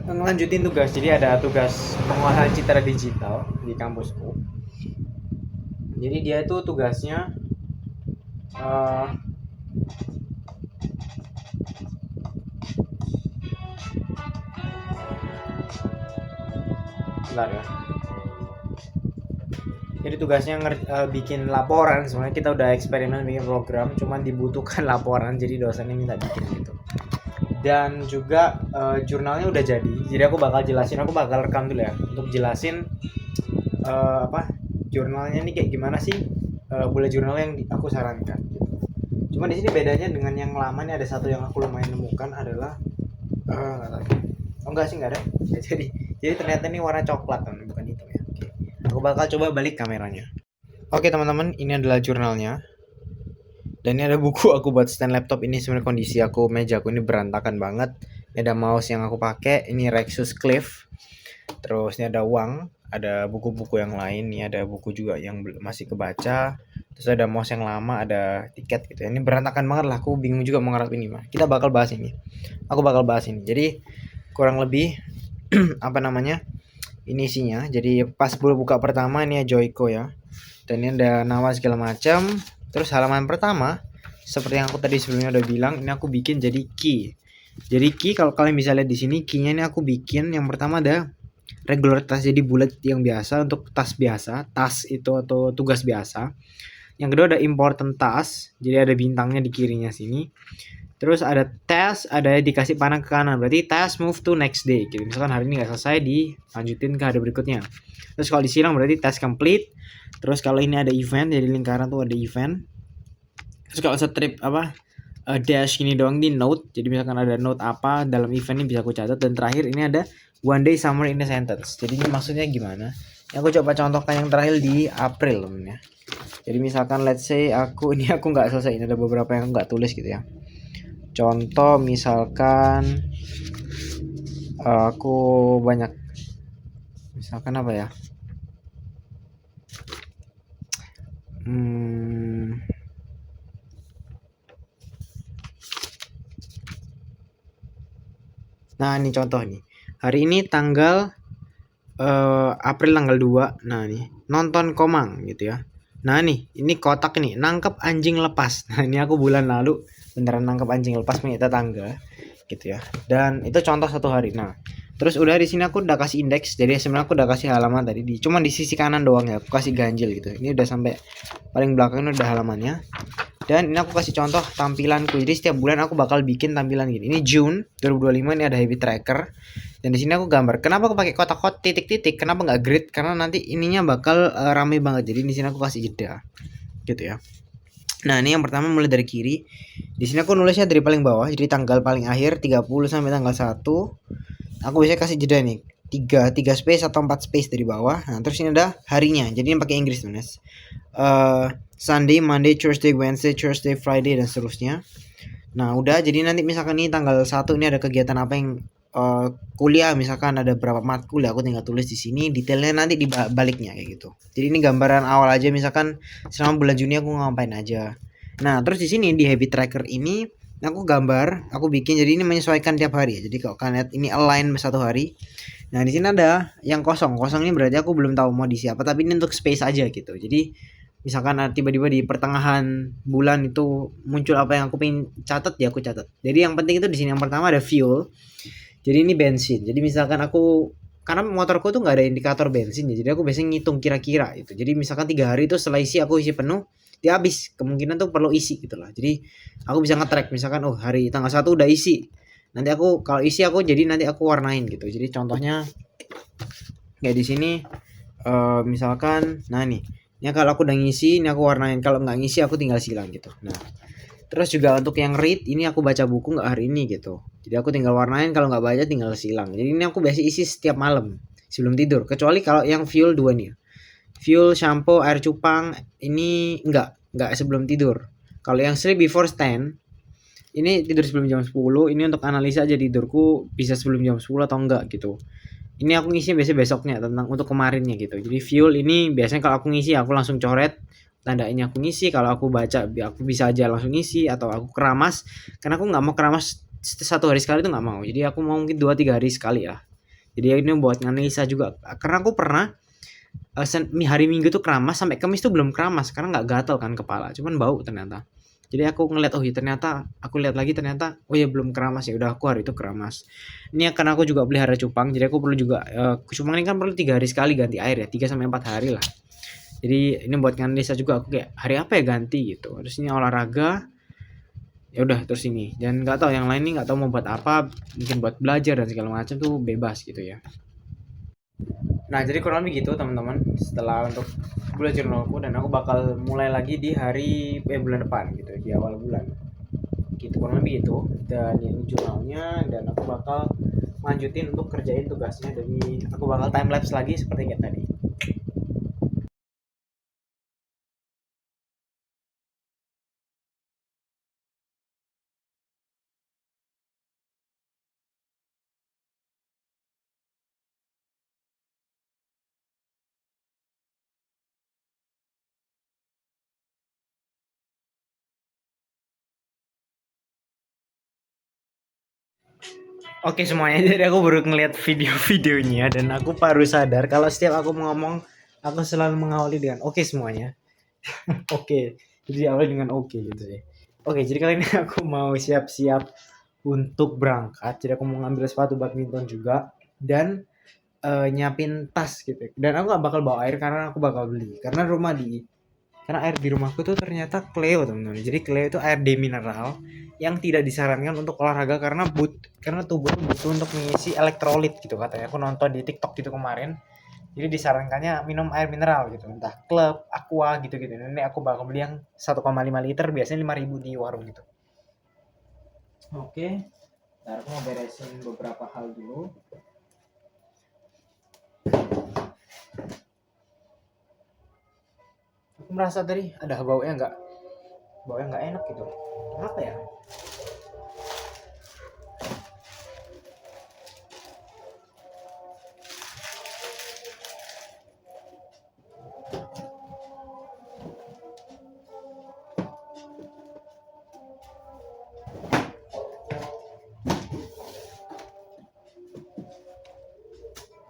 ngelanjutin tugas. Jadi ada tugas penguasaan citra digital di kampusku. Jadi dia itu tugasnya bentar ya. Jadi tugasnya bikin laporan. Sebenarnya kita udah eksperimen bikin program, cuman dibutuhkan laporan, jadi dosennya minta bikin gitu. Dan juga jurnalnya udah jadi. Jadi aku bakal rekam dulu ya untuk jelasin jurnalnya ini kayak gimana sih, bullet jurnal yang aku sarankan gitu. Cuma di sini bedanya dengan yang lama nih, ada satu yang aku lumayan nemukan adalah enggak ada. Jadi ternyata ini warna coklat teman, bukan hitam ya. Oke. Aku bakal coba balik kameranya. Oke teman-teman, ini adalah jurnalnya. Dan ini ada buku aku buat stand laptop. Ini sebenarnya kondisi meja aku ini berantakan banget. Ini ada mouse yang aku pakai, ini Rexus Cliff. Terus ini ada uang, ada buku-buku yang lain. Ini ada buku juga yang masih kebaca. terus ada mouse yang lama, ada tiket gitu. Ini berantakan banget lah, aku bingung juga mau ngarep ini mah. Kita bakal bahas ini. Aku bakal bahas ini. Jadi kurang lebih apa namanya? Ini isinya. Jadi pas buka pertama ini ya Joyko ya. Dan ini ada nama segala macam. Terus halaman pertama seperti yang aku tadi sebelumnya udah bilang, ini aku bikin jadi key. Jadi key kalau kalian bisa lihat di sini, key-nya ini aku bikin yang pertama ada regular task, jadi bullet yang biasa untuk task biasa, task itu atau tugas biasa. Yang kedua ada important task, jadi ada bintangnya di kirinya sini. Terus ada task, ada dikasih panah ke kanan, berarti task move to next day. Gitu. Misalkan hari ini nggak selesai, dilanjutin ke hari berikutnya. Terus kalau disilang berarti task complete. Terus kalau ini ada event, jadi lingkaran tuh ada event. Terus kalau strip apa dash gini doang di note, jadi misalkan ada note apa dalam event ini bisa aku catat. Dan terakhir ini ada one day summer in a sentence. Jadi ini maksudnya gimana? Aku coba contohkan yang terakhir di April ya. Jadi misalkan let's say aku nggak selesai, ini ada beberapa yang nggak tulis gitu ya. Contoh misalkan aku banyak, misalkan apa ya? Nah ini contoh nih. Hari ini tanggal April tanggal 2. Nah nih nonton Komang gitu ya. Nah nih ini kotak nih, nangkep anjing lepas. Nah ini aku bulan lalu beneran nangkep anjing lepas punya tetangga gitu ya. Dan itu contoh satu hari. Nah terus udah di sini aku udah kasih indeks. Jadi sebenarnya aku udah kasih halaman tadi cuma di sisi kanan doang ya. Aku kasih ganjil gitu. Ini udah sampai paling belakang ini udah halamannya. Dan ini aku kasih contoh tampilanku. Jadi setiap bulan aku bakal bikin tampilan gini. Ini June 2025, ini ada habit tracker. Dan di sini aku gambar. Kenapa aku pakai kotak-kotak titik-titik? Kenapa nggak grid? Karena nanti ininya bakal rame banget. Jadi di sini aku kasih jeda. Gitu ya. Nah, ini yang pertama mulai dari kiri. Di sini aku nulisnya dari paling bawah. Jadi tanggal paling akhir 30 sampai tanggal 1. Aku biasanya kasih jeda nih. 3 space atau 4 space dari bawah. Nah, terus ini ada harinya. Jadi ini pakai Inggris, Mas. Sunday, Monday, Tuesday, Wednesday, Thursday, Friday dan seterusnya. Nah, udah jadi nanti misalkan nih tanggal 1 ini ada kegiatan apa yang kuliah, misalkan ada berapa matkul ya, aku tinggal tulis di sini, detailnya nanti di baliknya kayak gitu. Jadi ini gambaran awal aja, misalkan selama bulan Juni aku ngapain aja. Nah, terus di sini di habit tracker ini aku gambar, aku bikin, jadi ini menyesuaikan tiap hari ya. Jadi kalau kalian lihat ini align satu hari. Nah, di sini ada yang kosong. Kosong ini berarti aku belum tahu mau diisi apa, tapi ini untuk space aja gitu. Jadi misalkan tiba-tiba di pertengahan bulan itu muncul apa yang aku pengen catat, ya aku catat. Jadi yang penting itu di sini yang pertama ada fuel. Jadi ini bensin. Jadi misalkan aku, karena motorku tuh nggak ada indikator bensin ya, jadi aku biasanya ngitung kira-kira itu. Jadi misalkan 3 hari itu setelah isi aku isi penuh, dia habis, kemungkinan tuh perlu isi gitu lah. Jadi aku bisa nge-track, misalkan oh hari tanggal 1 udah isi, nanti aku kalau isi aku jadi nanti aku warnain gitu. Jadi contohnya kayak di sini misalkan, nah nih ya kalau aku udah ngisi ini aku warnain, kalau nggak ngisi aku tinggal silang gitu. Nah terus juga untuk yang read ini aku baca buku nggak hari ini gitu, jadi aku tinggal warnain, kalau nggak baca tinggal silang. Jadi ini aku biasa isi setiap malam sebelum tidur, kecuali kalau yang fuel 2 nih, fuel, shampoo, air cupang, ini enggak sebelum tidur. Kalau yang sleep before stand ini tidur sebelum jam 10, ini untuk analisa aja tidurku bisa sebelum jam 10 atau enggak gitu. Ini aku ngisi biasanya besoknya tentang untuk kemarinnya gitu. Jadi fuel ini biasanya kalau aku ngisi aku langsung coret tandanya aku ngisi, kalau aku baca aku bisa aja langsung ngisi, atau aku keramas, karena aku nggak mau keramas satu hari sekali itu nggak mau. Jadi aku mau mungkin 2-3 hari sekali ya. Jadi ini buat analisa juga, karena aku pernah hari Minggu tuh keramas sampai Kamis tuh belum keramas karena nggak gatal kan kepala, cuman bau ternyata. Jadi aku ngeliat oh iya ternyata, aku lihat lagi ternyata oh ya belum keramas, ya udah aku hari itu keramas. Ini karena aku juga pelihara cupang, jadi aku perlu juga cupang ini kan perlu 3 hari sekali ganti air ya, 3 sampai 4 hari lah. Jadi ini buat nganalisa juga aku kayak hari apa ya ganti gitu. Terus ini olahraga, ya udah terus ini, dan nggak tahu yang lain nih, nggak tahu mau buat apa, mungkin buat belajar dan segala macam tuh bebas gitu ya. Nah, jadi kurang lebih gitu teman-teman. Setelah untuk bullet journalku, dan aku bakal mulai lagi di hari bulan depan gitu, di awal bulan. Gitu kurang lebih itu. Dan ini jurnalnya, dan aku bakal lanjutin untuk kerjain tugasnya. Jadi aku bakal time lapse lagi seperti kayak tadi. Oke semuanya, jadi aku baru ngeliat video-videonya dan aku baru sadar kalau setiap aku ngomong aku selalu mengawali dengan oke semuanya. Oke, jadi awali dengan oke gitu sih. Oke, jadi kali ini aku mau siap-siap untuk berangkat. Jadi aku mau ngambil sepatu badminton juga dan nyiapin tas gitu. Dan aku gak bakal bawa air karena aku bakal beli. Karena air di rumahku tuh ternyata Cleo teman-teman. Jadi Cleo itu air demineral yang tidak disarankan untuk olahraga karena tubuh tuh butuh untuk mengisi elektrolit gitu katanya. Aku nonton di TikTok gitu kemarin. Jadi disarankannya minum air mineral gitu, entah Club, Aqua gitu-gitu. Ini aku bakal beli yang 1,5 liter, biasanya 5.000 di warung gitu. Oke, ntar aku mau beresin beberapa hal dulu. Aku merasa tadi ada baunya nggak enak gitu. Kenapa ya?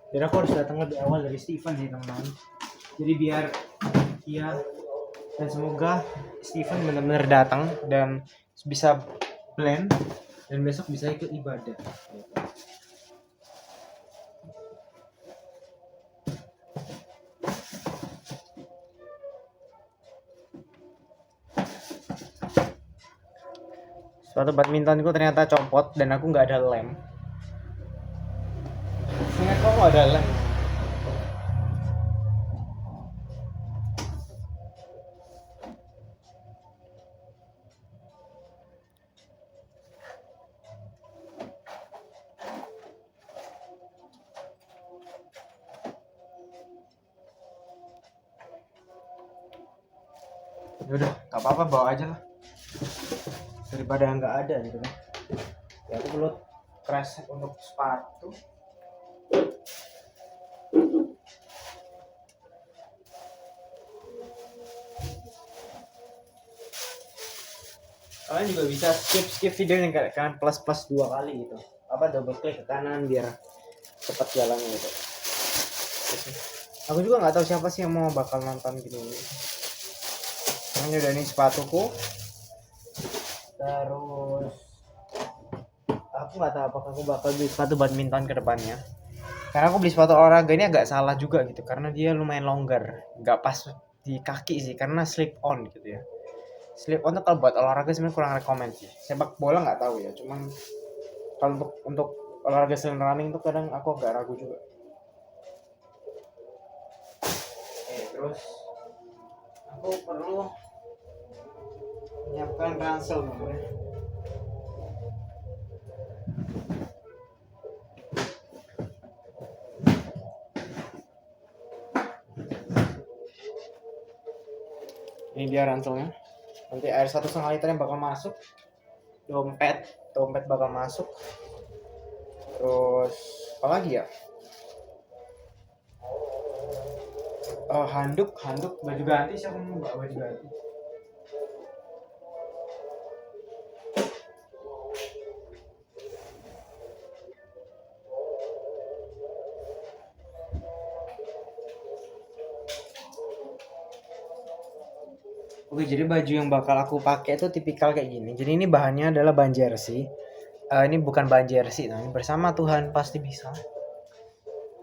Jadi aku harus datang lebih awal dari Steven sih teman-teman. Jadi biar dia dan semoga Steven benar-benar datang dan bisa blend dan besok bisa ikut ibadah. Suatu badmintonku ternyata copot dan aku nggak ada lem. Ingat kok ada lem. Yaudah, nggak apa-apa bawa aja lah. Daripada nggak ada gitu kan. Ya aku perlu kresek untuk sepatu. Kalian juga bisa skip videonya kayak kan plus 2 kali gitu. Apa double klik ke kanan biar cepat jalannya gitu. Aku juga nggak tahu siapa sih yang mau bakal nonton gini. Ini udah ini sepatuku. Terus aku nggak tahu apakah aku bakal beli sepatu badminton ke depannya. Karena aku beli sepatu olahraga ini agak salah juga gitu karena dia lumayan longgar, nggak pas di kaki sih karena slip on gitu ya. Slip on tuh kalau buat olahraga sebenarnya kurang rekomend sih. Sepak bola nggak tahu ya, cuman kalau untuk olahraga selain running tuh kadang aku agak ragu juga. Terus aku perlu menyiapkan ransel namanya. Ini dia ranselnya. Nanti air 1,5 liter yang bakal masuk. Dompet bakal masuk. Terus apa lagi ya? Handuk, baju ganti, siapa mau bawa baju ganti? Oke, jadi baju yang bakal aku pakai itu tipikal kayak gini. Jadi ini bahannya adalah bahan jersey. Ini bukan bahan jersey, nah ini bersama Tuhan pasti bisa.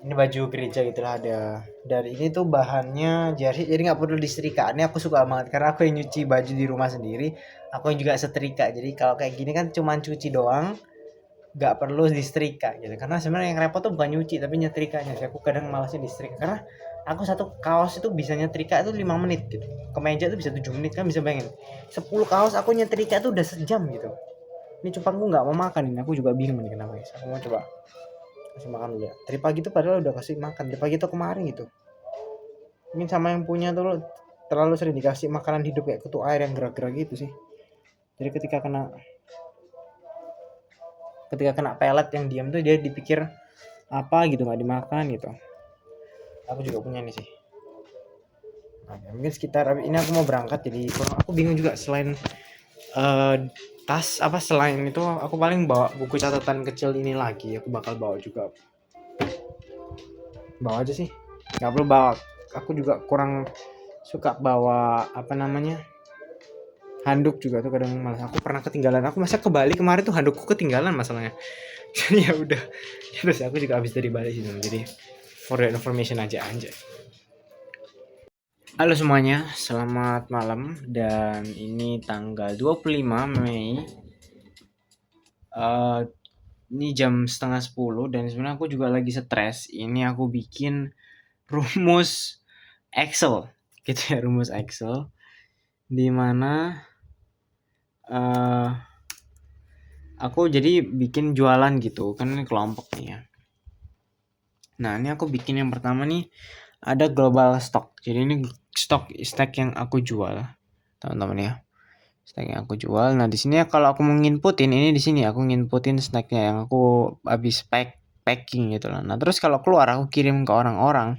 Ini baju gereja gitulah ada. Dari ini tuh bahannya jersey, jadi nggak perlu disetrika. Ini aku suka banget karena aku yang nyuci baju di rumah sendiri. Aku yang juga setrika. Jadi kalau kayak gini kan cuma cuci doang, nggak perlu disetrika gitu. Karena sebenarnya yang repot tuh bukan nyuci tapi nyetrikanya. Jadi aku kadang malasnya disetrika karena aku satu kaos itu bisa nyetrika itu 5 menit gitu. Kemeja itu bisa 7 menit kan bisa bayangin. 10 kaos aku nyetrika itu udah sejam gitu. Ini cupangku nggak mau makan ini. Aku juga bingung nih kenapa guys. Aku mau coba kasih makan dulu ya. Tadi pagi tuh padahal udah kasih makan. Tadi pagi tuh kemarin gitu. Mungkin sama yang punya tuh terlalu sering dikasih makanan hidup kayak kutu air yang gerak-gerak gitu sih. Jadi ketika kena pelet yang diam tuh dia dipikir apa gitu nggak dimakan gitu. Aku juga punya nih sih. Mungkin sekitar ini aku mau berangkat jadi aku bingung juga selain tas apa selain itu aku paling bawa buku catatan kecil ini lagi, aku bakal bawa juga. Bawa aja sih, nggak perlu bawa. Aku juga kurang suka bawa apa namanya handuk juga tuh, kadang malas. Aku pernah ketinggalan, aku masa ke Bali kemarin tuh handukku ketinggalan masalahnya. Jadi ya udah, terus aku juga habis dari Bali sih, jadi for the information aja aja. Halo semuanya, selamat malam, dan ini tanggal 25 Mei. Eh, ini jam setengah 10 dan sebenarnya aku juga lagi stres. Ini aku bikin rumus Excel, gitu ya, rumus Excel di mana eh aku jadi bikin jualan gitu kan, ini kelompok nih ya. Nah, ini aku bikin yang pertama nih, ada global stock. Jadi ini stack yang aku jual, teman-teman ya. Stack yang aku jual. Nah, di sini ya kalau aku mau nginputin ini, di sini aku nginputin stacknya yang aku habis packing gitu lah. Nah, terus kalau keluar aku kirim ke orang-orang.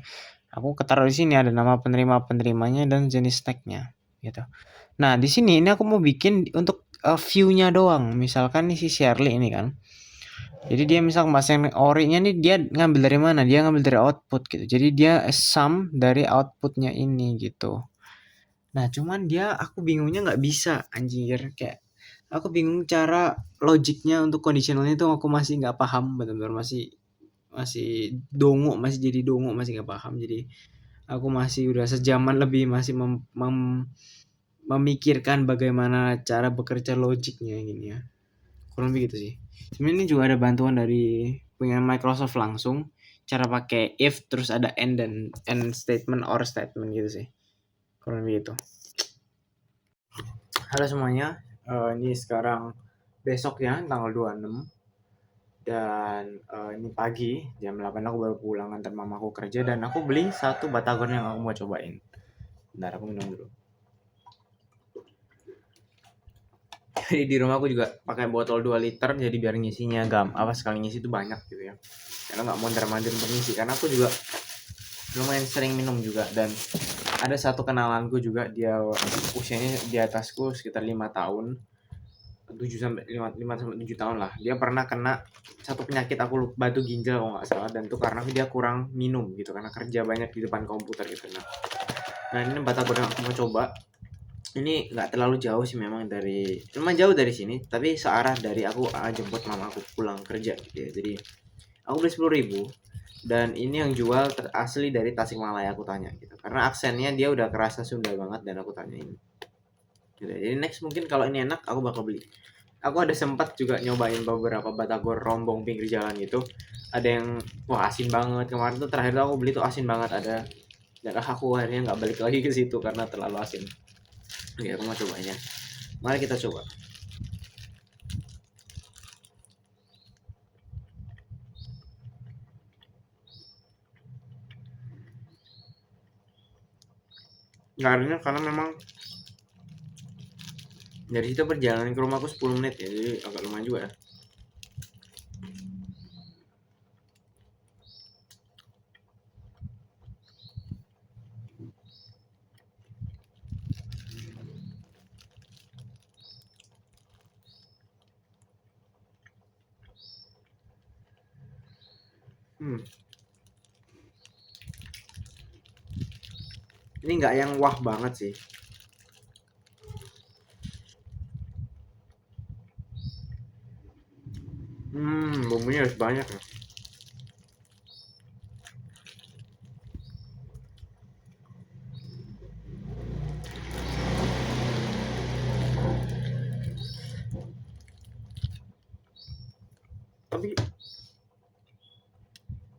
Aku ketaruh di sini ada nama penerima-penerimanya dan jenis stacknya gitu. Nah, di sini ini aku mau bikin untuk view-nya doang. Misalkan nih si Shirley ini kan. Jadi dia misal masang ori-nya nih, dia ngambil dari mana? Dia ngambil dari output gitu. Jadi dia sum dari outputnya ini gitu. Nah, cuman dia aku bingungnya nggak bisa anjir, kayak aku bingung cara logiknya untuk conditionalnya itu, aku masih nggak paham, benar-benar masih masih masih jadi dongo, masih nggak paham. Jadi aku masih udah sejaman lebih masih memikirkan bagaimana cara bekerja logiknya gini ya. Kurang lebih gitu sih. Sebenarnya ini juga ada bantuan dari punya Microsoft langsung, cara pakai if terus ada and statement or statement gitu sih. Kurang lebih gitu. Halo semuanya, ini sekarang besok ya, tanggal 26, dan ini pagi jam 8 aku baru pulang antar mamaku kerja, dan aku beli satu batagor yang aku mau cobain. Bentar, aku minum dulu. Jadi di rumah aku juga pakai botol 2 liter, jadi biar ngisinya sekali ngisi itu banyak gitu ya. Karena nggak mau mandir untuk ngisi, karena aku juga lumayan sering minum juga, dan ada satu kenalanku juga, dia usianya di atasku sekitar 5 tahun, 7 sampai 5 sampai 7 tahun lah. Dia pernah kena satu penyakit, aku lupa, batu ginjal kalau nggak salah, dan itu karena dia kurang minum gitu, karena kerja banyak di depan komputer gitu. Nah ini batagor yang aku mau coba. Ini nggak terlalu jauh sih memang, dari cuma jauh dari sini, tapi searah dari aku jemput mama aku pulang kerja gitu ya. Jadi aku beli 10.000, dan ini yang jual asli dari Tasikmalaya, aku tanya gitu, karena aksennya dia udah kerasa Sunda banget, dan aku tanyain gitu. Jadi next mungkin kalau ini enak aku bakal beli. Aku ada sempat juga nyobain beberapa batagor rombong pinggir jalan gitu, ada yang wah asin banget. Kemarin tuh terakhir tuh aku beli tuh asin banget ada, dan aku akhirnya nggak balik lagi ke situ karena terlalu asin. Oke, aku mau cobain ya. Mari kita coba. Karena memang dari situ perjalanan ke rumahku 10 menit ya, jadi agak lumayan juga ya. Ini nggak yang wah banget sih. Bumbunya harus banyak ya. Tapi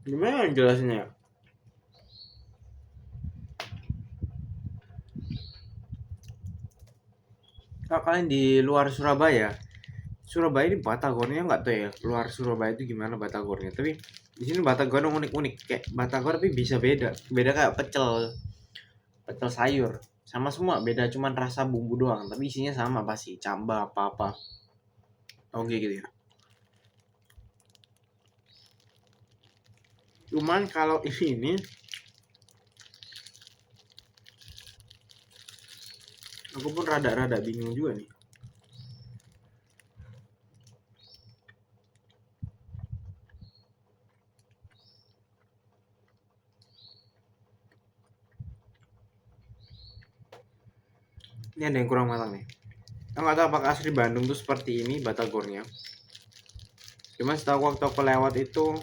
gimana jelasinnya ya? Kalau kalian di luar Surabaya, Surabaya ini batagornya nggak tahu ya. Luar Surabaya itu gimana batagornya? Tapi di sini batagor unik-unik, kayak batagor tapi bisa beda. Beda kayak pecel, pecel sayur. Sama semua beda, cuman rasa bumbu doang. Tapi isinya sama pasti, camba apa-apa. Oke gitu ya. Cuman kalau ini aku pun rada-rada bingung juga nih. Ini ada yang kurang matang nih. Aku nggak tahu apakah asli Bandung tuh seperti ini batagornya. Cuma setahu waktu aku lewat itu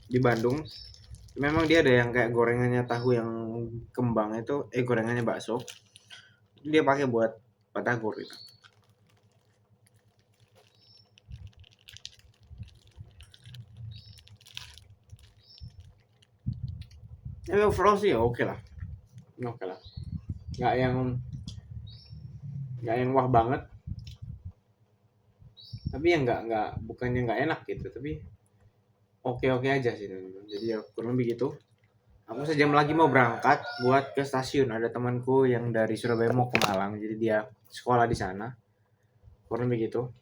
di Bandung, memang dia ada yang kayak gorengannya tahu yang kembang itu, gorengannya bakso. Dia pakai buat batagor gitu. Tapi overall sih ya oke lah. Oke lah. Nggak yang wah banget. Tapi yang nggak bukannya nggak enak gitu, tapi oke aja sih. Jadi ya kurang lebih gitu. Aku sejam lagi mau berangkat buat ke stasiun. Ada temanku yang dari Surabaya mau ke Malang, jadi dia sekolah di sana. Kurang lebih gitu.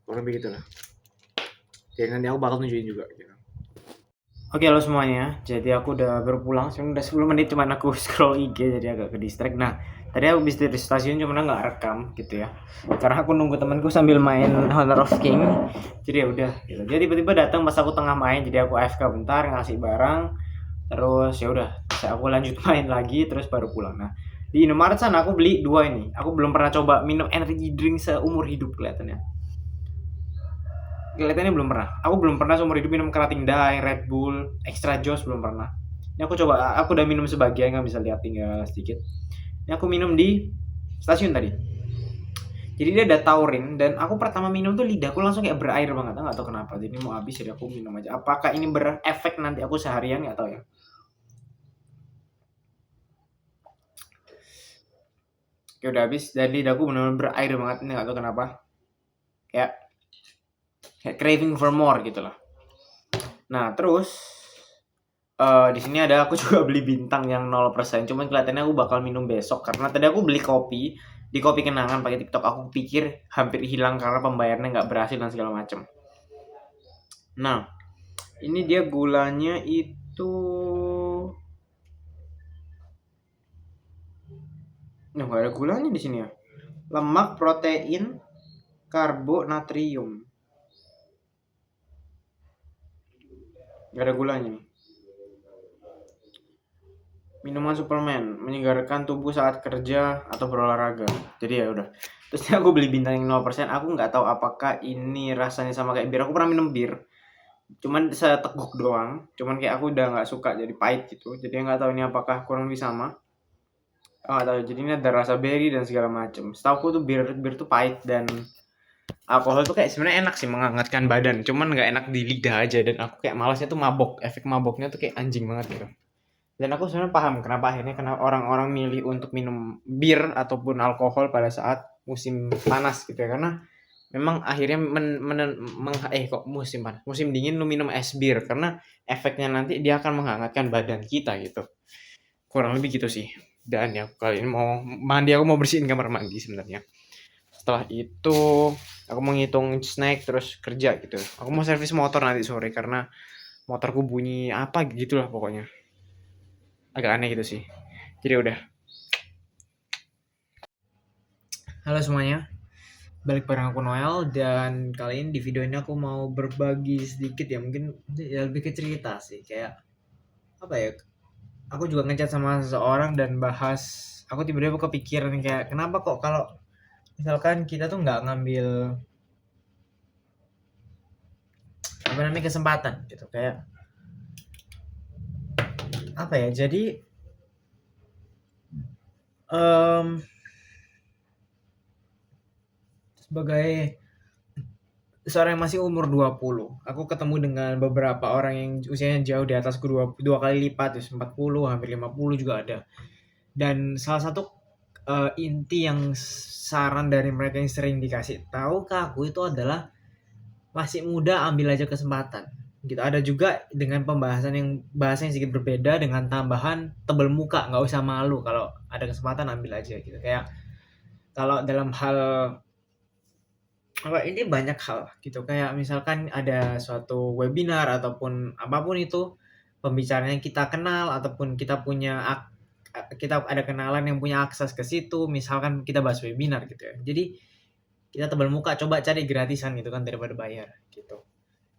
Kurang lebih gitulah. Jadi nanti aku bakal tunjukin juga gitu. Oke, halo semuanya. Jadi aku udah berpulang. Sebenarnya udah 10 menit cuman aku scroll IG jadi agak ke distract. Nah, tadi aku habis dari stasiun cuman nggak rekam gitu ya. Karena aku nunggu temanku sambil main Honor of King. Jadi ya udah gitu. Jadi tiba-tiba datang pas aku tengah main, jadi aku AFK bentar ngasih barang. Terus ya udah, aku lanjut main lagi terus baru pulang. Nah, di Indomaret sana aku beli 2 ini. Aku belum pernah coba minum energy drink seumur hidup kelihatannya belum pernah. Aku belum pernah seumur hidup minum Kerating Dai, Red Bull, Extra Joss belum pernah. Ini aku coba, aku udah minum sebagian, nggak bisa lihat tinggal sedikit. Ini aku minum di stasiun tadi. Jadi dia ada taurin dan aku pertama minum tuh lidahku langsung kayak berair banget, nggak tahu kenapa. Jadi mau habis jadi aku minum aja. Apakah ini berefek nanti aku seharian nggak tahu ya. Oke udah habis dan lidahku benar-benar berair banget, ini nggak tahu kenapa. Kayak craving for more gitu lah. Nah terus di sini ada aku juga beli bintang yang 0%. Cuman kelihatannya aku bakal minum besok karena tadi aku beli kopi di Kopi Kenangan pakai TikTok. Aku pikir hampir hilang karena pembayarannya nggak berhasil dan segala macam. Nah, ini dia gulanya itu nggak ada gulanya di sini ya. Lemak, protein, karbo, natrium. Nggak ada gulanya nih. Minuman suplemen menyegarkan tubuh saat kerja atau berolahraga. Jadi ya udah. Terus aku beli bintang yang 0%. Aku nggak tahu apakah ini rasanya sama kayak bir. Aku pernah minum bir. Cuman seteguk doang. Cuman kayak aku udah nggak suka jadi pahit gitu. Jadi nggak tahu ini apakah kurang lebih sama. Oh, nggak tahu. Jadi ini ada rasa berry dan segala macam. Setahu tuh bir tuh pahit dan alkohol tuh kayak sebenarnya enak sih menghangatkan badan. Cuman nggak enak di lidah aja dan aku kayak malasnya tuh mabok. Efek maboknya tuh kayak anjing banget gitu. Dan aku sebenarnya paham kenapa orang-orang milih untuk minum bir ataupun alkohol pada saat musim panas gitu ya, karena memang akhirnya musim panas, musim dingin lu minum es bir karena efeknya nanti dia akan menghangatkan badan kita gitu. Kurang lebih gitu sih. Dan ya kali ini mau mandi, aku mau bersihin kamar mandi sebenarnya. Setelah itu aku mau ngitung snack terus kerja gitu. Aku mau servis motor nanti sore karena motorku bunyi apa gitulah pokoknya. Agak aneh gitu sih. Jadi udah. Halo semuanya, balik bareng aku Noel dan kali ini di video ini aku mau berbagi sedikit ya, mungkin ya lebih ke cerita sih, kayak apa ya, aku juga ngechat sama seseorang dan bahas, aku tiba-tiba kepikiran kayak kenapa kok kalau misalkan kita tuh nggak ngambil apa namanya kesempatan gitu, kayak apa ya, jadi sebagai seorang yang masih umur 20, aku ketemu dengan beberapa orang yang usianya jauh di atasku dua kali lipat, 40, hampir 50 juga ada. Dan salah satu inti yang saran dari mereka yang sering dikasih tahu ke aku itu adalah masih muda, ambil aja kesempatan. Gitu. Ada juga dengan pembahasan yang bahasanya sedikit berbeda dengan tambahan tebel muka, nggak usah malu kalau ada kesempatan ambil aja gitu. Kayak kalau dalam hal ini banyak hal gitu, kayak misalkan ada suatu webinar ataupun apapun itu, pembicaranya kita kenal ataupun kita ada kenalan yang punya akses ke situ, misalkan kita bahas webinar gitu ya. Jadi kita tebal muka, coba cari gratisan gitu kan daripada bayar gitu.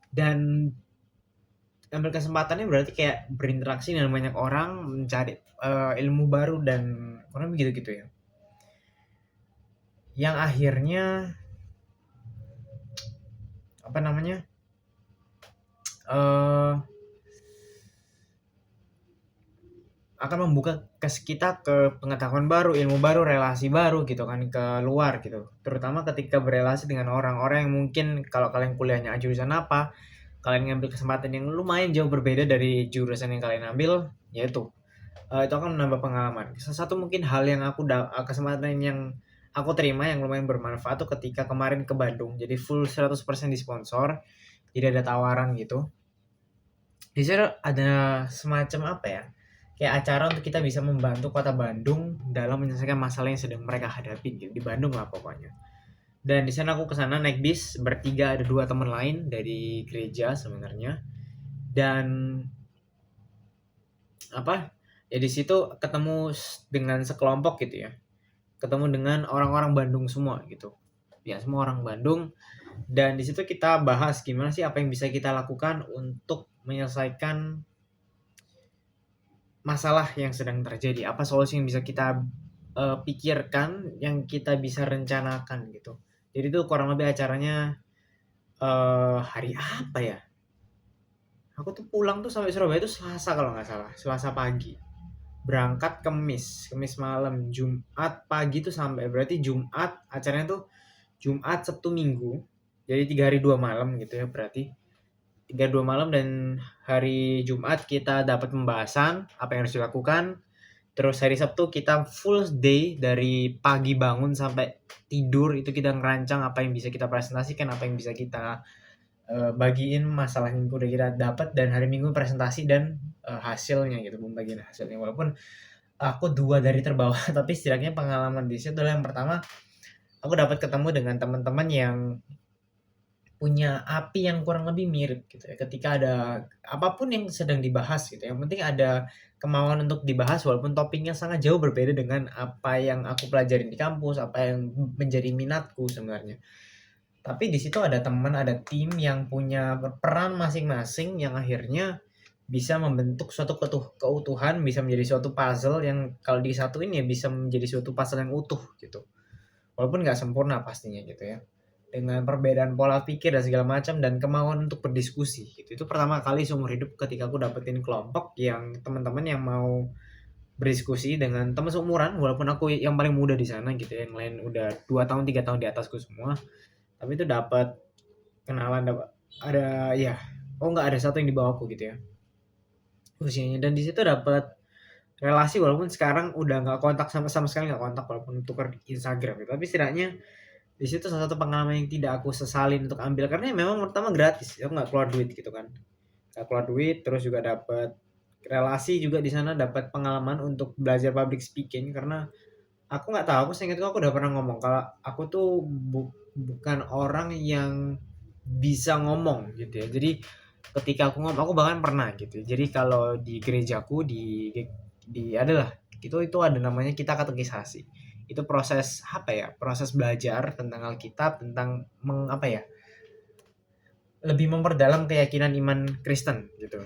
Dan ambil kesempatannya berarti kayak berinteraksi dengan banyak orang, mencari ilmu baru dan kurang begitu gitu ya. Yang akhirnya apa namanya? eh akan membuka kita ke pengetahuan baru, ilmu baru, relasi baru gitu kan ke luar gitu. Terutama ketika berelasi dengan orang-orang yang mungkin kalau kalian kuliahnya jurusan apa, kalian ngambil kesempatan yang lumayan jauh berbeda dari jurusan yang kalian ambil, yaitu itu akan menambah pengalaman. Salah satu mungkin hal yang kesempatan yang aku terima yang lumayan bermanfaat tuh ketika kemarin ke Bandung. Jadi full 100% disponsor. Jadi ada tawaran gitu. Di situ ada semacam apa ya? Kayak acara untuk kita bisa membantu Kota Bandung dalam menyelesaikan masalah yang sedang mereka hadapi gitu. Di Bandung lah pokoknya. Dan di sana aku ke sana naik bis bertiga, ada 2 teman lain dari gereja sebenarnya. Dan apa? Ya di situ ketemu dengan sekelompok gitu ya. Ketemu dengan orang-orang Bandung semua gitu. Ya, semua orang Bandung, dan di situ kita bahas gimana sih apa yang bisa kita lakukan untuk menyelesaikan masalah yang sedang terjadi. Apa solusi yang bisa kita pikirkan, yang kita bisa rencanakan gitu. Jadi itu kurang lebih acaranya hari apa ya? Aku tuh pulang tuh sampai Surabaya itu Selasa kalau nggak salah, Selasa pagi. Berangkat Kemis malam, Jumat pagi tuh sampai, berarti Jumat acaranya tuh Jumat, Sabtu, Minggu. Jadi 3 hari 2 malam gitu ya berarti. 3 2 malam, dan hari Jumat kita dapat pembahasan apa yang harus dilakukan. Terus hari Sabtu kita full day dari pagi bangun sampai tidur itu kita ngerancang apa yang bisa kita presentasikan, apa yang bisa kita bagiin masalah yang udah kita dapat, dan hari Minggu presentasi dan hasilnya gitu, pembagian hasilnya. Walaupun aku 2 dari terbawah tapi setidaknya pengalaman di situ adalah yang pertama, aku dapat ketemu dengan teman-teman yang punya api yang kurang lebih mirip gitu ya. Ketika ada apapun yang sedang dibahas gitu, yang penting ada kemauan untuk dibahas walaupun topiknya sangat jauh berbeda dengan apa yang aku pelajarin di kampus, apa yang menjadi minatku sebenarnya. Tapi di situ ada teman, ada tim yang punya peran masing-masing yang akhirnya bisa membentuk suatu keutuhan, bisa menjadi suatu puzzle yang kalau disatuin ya bisa menjadi suatu puzzle yang utuh gitu. Walaupun nggak sempurna pastinya gitu ya. Dengan perbedaan pola pikir dan segala macam dan kemauan untuk berdiskusi gitu. Itu pertama kali seumur hidup ketika aku dapetin kelompok yang teman-teman yang mau berdiskusi dengan teman seumuran, walaupun aku yang paling muda di sana gitu ya, yang lain udah 2 tahun 3 tahun di atasku semua. Tapi itu dapat kenalan, dapat ada ya, nggak ada satu yang di bawahku gitu ya usianya, dan di situ dapat relasi walaupun sekarang udah nggak kontak, sama sekali nggak kontak walaupun tukar Instagram gitu. Tapi setidaknya di situ salah satu pengalaman yang tidak aku sesalin untuk ambil, karena memang pertama gratis, aku nggak keluar duit gitu kan, nggak keluar duit, terus juga dapat relasi juga di sana, dapat pengalaman untuk belajar public speaking. Karena aku nggak tahu, aku seingat aku udah pernah ngomong kalau aku tuh bukan orang yang bisa ngomong gitu ya. Jadi ketika aku ngomong, aku bahkan pernah gitu ya. Jadi kalau di gerejaku di adalah itu ada namanya kita katekisasi. Itu proses apa ya? Proses belajar tentang Alkitab, tentang apa ya? Lebih memperdalam keyakinan iman Kristen gitu.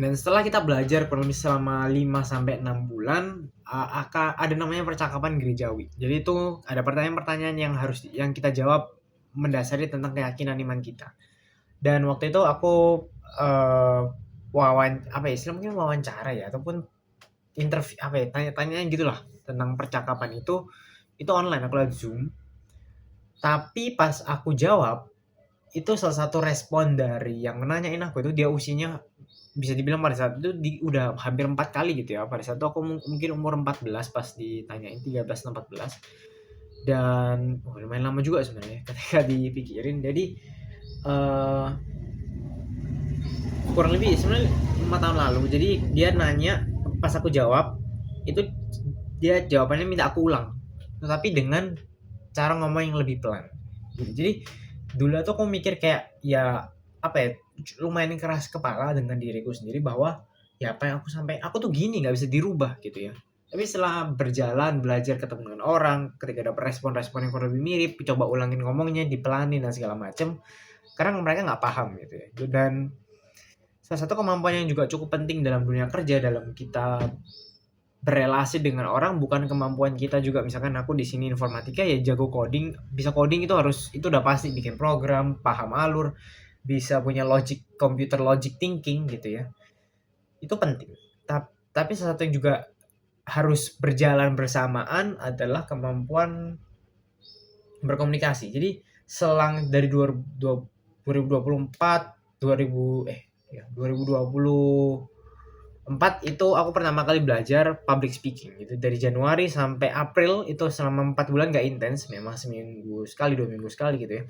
Dan setelah kita belajar kurang lebih selama 5 sampai 6 bulan, ada namanya percakapan gerejawi. Jadi itu ada pertanyaan-pertanyaan yang kita jawab mendasari tentang keyakinan iman kita. Dan waktu itu aku mungkin wawancara ya, ataupun interview apa ya, tanya-tanyaan gitulah tentang percakapan itu online, aku lewat Zoom. Tapi pas aku jawab, itu salah satu respon dari yang nanyain aku itu, dia usianya bisa dibilang pada saat itu udah hampir 4 kali gitu ya. Pada saat itu aku mungkin umur 14 pas ditanyain, 13 atau 14. Dan lumayan lama juga sebenarnya ketika dipikirin. Jadi kurang lebih sebenarnya 5 tahun lalu. Jadi dia nanya, pas aku jawab itu dia jawabannya minta aku ulang, tetapi dengan cara ngomong yang lebih pelan gitu. Jadi dulu tuh aku mikir kayak ya apa ya, lumayan keras kepala dengan diriku sendiri bahwa ya apa yang aku tuh gini, nggak bisa dirubah gitu ya. Tapi setelah berjalan, belajar ketemu dengan orang, ketika dapat respon-respon yang kurang lebih mirip, coba ulangin ngomongnya, dipelanin dan segala macem, karena mereka nggak paham gitu ya. Dan salah satu kemampuan yang juga cukup penting dalam dunia kerja, dalam kita berelasi dengan orang, bukan kemampuan kita juga. Misalkan aku di sini informatika ya jago coding, bisa coding itu udah pasti, bikin program, paham alur, bisa punya computer logic thinking gitu ya. Itu penting. Tapi salah satu yang juga harus berjalan bersamaan adalah kemampuan berkomunikasi. Jadi selang dari 2024 2024 itu aku pertama kali belajar public speaking gitu. Dari Januari sampai April itu selama 4 bulan gak intens, memang seminggu sekali, 2 minggu sekali gitu ya.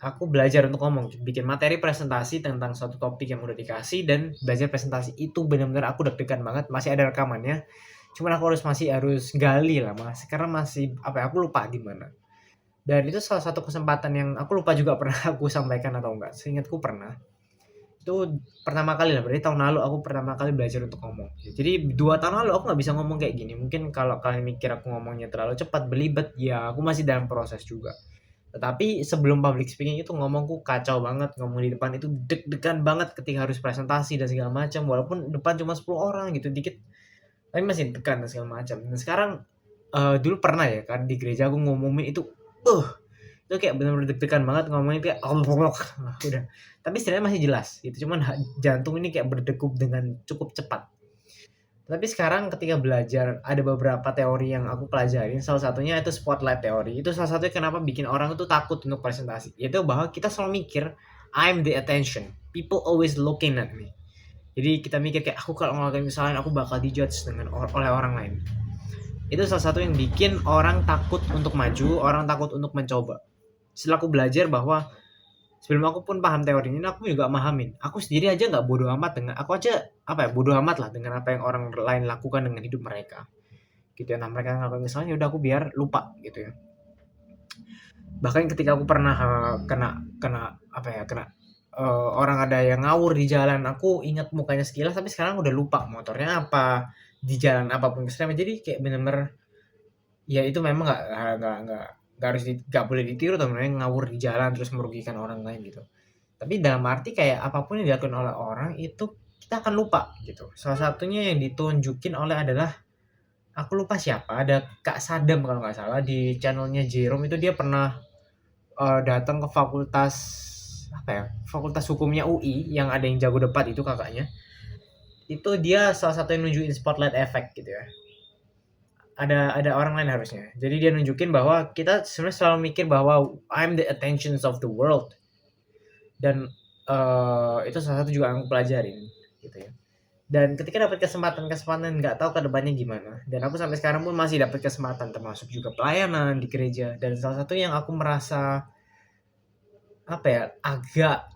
Aku belajar untuk ngomong, bikin materi presentasi tentang suatu topik yang udah dikasih, dan belajar presentasi itu benar-benar aku deg-degan banget. Masih ada rekamannya, cuman aku masih harus gali lah, mas, karena masih aku lupa gimana. Dan itu salah satu kesempatan yang aku lupa juga pernah aku sampaikan atau enggak. Seingatku pernah. Itu pertama kali lah, berarti tahun lalu aku pertama kali belajar untuk ngomong. Jadi 2 tahun lalu aku nggak bisa ngomong kayak gini. Mungkin kalau kalian mikir aku ngomongnya terlalu cepat, belibet, ya aku masih dalam proses juga. Tetapi sebelum public speaking itu ngomongku kacau banget, ngomong di depan itu deg-degan banget ketika harus presentasi dan segala macam, walaupun depan cuma 10 orang gitu, dikit, tapi masih tekan dan segala macam. Dan sekarang dulu pernah ya kan di gereja aku ngomongin itu itu kayak benar-benar deg-degan banget, ngomongin kayak udah. Tapi istilahnya masih jelas gitu, cuman jantung ini kayak berdegup dengan cukup cepat. Tapi sekarang ketika belajar, ada beberapa teori yang aku pelajarin, salah satunya itu spotlight teori. Itu salah satunya kenapa bikin orang itu takut untuk presentasi. Yaitu bahwa kita selalu mikir, I'm the attention. People always looking at me. Jadi kita mikir kayak, aku kalau ngelakuin kesalahan, aku bakal dijudge oleh orang lain. Itu salah satu yang bikin orang takut untuk maju, orang takut untuk mencoba. Setelah aku belajar bahwa sebelum aku pun paham teori ini, aku juga mahamin. Aku sendiri aja nggak bodoh amat dengan, aku aja bodoh amat lah dengan apa yang orang lain lakukan dengan hidup mereka. Gitu ya, nah mereka ngelakuin misalnya, udah aku biar lupa gitu ya. Bahkan ketika aku pernah kena orang ada yang ngawur di jalan, aku ingat mukanya sekilas, tapi sekarang udah lupa motornya apa, di jalan apapun kesannya. Jadi kayak bener-bener ya itu memang nggak boleh ditiru teman-teman, ngawur di jalan terus merugikan orang lain gitu. Tapi dalam arti kayak apapun yang dilakukan oleh orang itu kita akan lupa gitu. Salah satunya yang ditunjukin oleh adalah, aku lupa siapa, ada Kak Sadam kalau nggak salah di channelnya Jerome, itu dia pernah datang ke fakultas hukumnya UI yang ada yang jago debat itu kakaknya. Itu dia salah satu yang nunjukin spotlight effect gitu ya. Ada orang lain harusnya. Jadi dia nunjukin bahwa kita sebenarnya selalu mikir bahwa I'm the attentions of the world. Dan itu salah satu juga yang aku pelajarin gitu ya. Dan ketika dapat kesempatan nggak tahu ke depannya gimana. Dan aku sampai sekarang pun masih dapat kesempatan, termasuk juga pelayanan di gereja. Dan salah satu yang aku merasa agak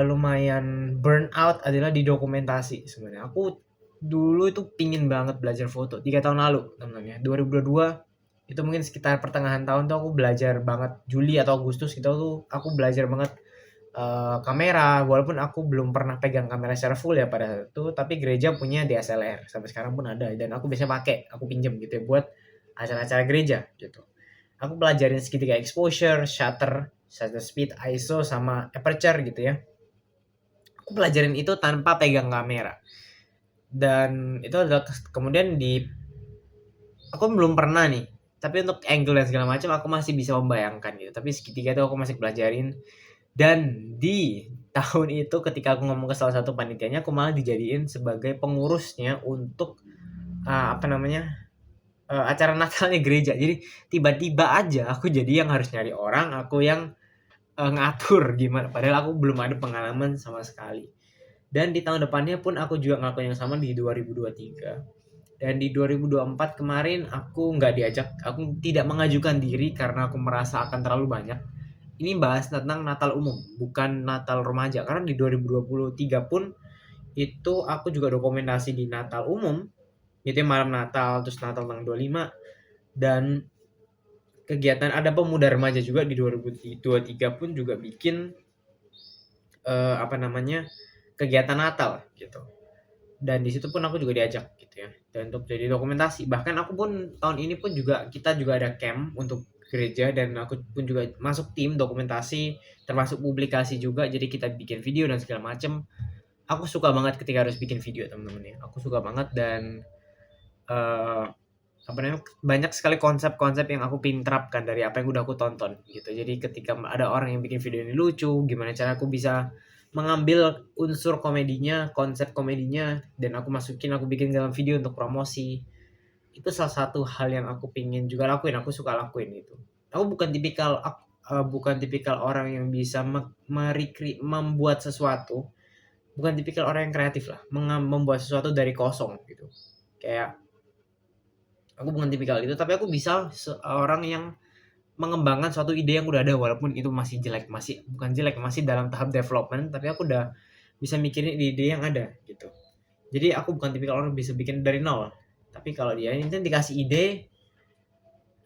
lumayan burn out adalah di dokumentasi sebenarnya. Aku dulu itu pingin banget belajar foto 3 tahun lalu teman-teman ya, 2022 itu mungkin sekitar pertengahan tahun tuh aku belajar banget, Juli atau Agustus gitu tuh aku belajar banget kamera, walaupun aku belum pernah pegang kamera secara full ya pada saat itu, tapi gereja punya DSLR sampai sekarang pun ada, dan aku biasa pakai, aku pinjem gitu ya buat acara-acara gereja gitu. Aku pelajarin segitiga exposure, shutter speed, ISO, sama aperture gitu ya. Aku pelajarin itu tanpa pegang kamera. Dan itu adalah kemudian aku belum pernah nih, tapi untuk angle dan segala macam aku masih bisa membayangkan gitu. Tapi segitiga itu aku masih pelajarin. Dan di tahun itu ketika aku ngomong ke salah satu panitianya, aku malah dijadiin sebagai pengurusnya untuk acara Natalnya gereja. Jadi tiba-tiba aja aku jadi yang harus nyari orang, aku yang ngatur gimana, padahal aku belum ada pengalaman sama sekali. Dan di tahun depannya pun aku juga ngelakuin yang sama di 2023. Dan di 2024 kemarin aku nggak diajak, aku tidak mengajukan diri karena aku merasa akan terlalu banyak. Ini bahas tentang Natal umum, bukan Natal remaja. Karena di 2023 pun itu aku juga dokumentasi di Natal umum, itu malam Natal, terus Natal tanggal 25. Dan kegiatan ada pemuda remaja juga di 2023 pun juga bikin kegiatan Natal gitu. Dan di situ pun aku juga diajak gitu ya, dan untuk jadi dokumentasi. Bahkan aku pun tahun ini pun kita juga ada camp untuk gereja, dan aku pun juga masuk tim dokumentasi, termasuk publikasi juga. Jadi kita bikin video dan segala macam. aku suka banget ketika harus bikin video teman-teman ya. Aku suka banget dan eh apa namanya, banyak sekali konsep-konsep yang aku pengen terapkan dari apa yang udah aku tonton gitu. Jadi ketika ada orang yang bikin video ini lucu, gimana cara aku bisa mengambil unsur komedinya, konsep komedinya, dan aku bikin dalam video untuk promosi. Itu salah satu hal yang aku pengen juga lakuin, aku suka lakuin itu. Aku bukan tipikal orang yang bisa membuat sesuatu, bukan tipikal orang yang kreatif lah, membuat sesuatu dari kosong gitu. Kayak aku bukan tipikal itu, tapi aku bisa seorang yang mengembangkan suatu ide yang udah ada walaupun itu masih jelek, masih bukan jelek, masih dalam tahap development, tapi aku udah bisa mikirin ide yang ada gitu. Jadi aku bukan tipikal orang yang bisa bikin dari nol. Tapi kalau dia ini dikasih ide,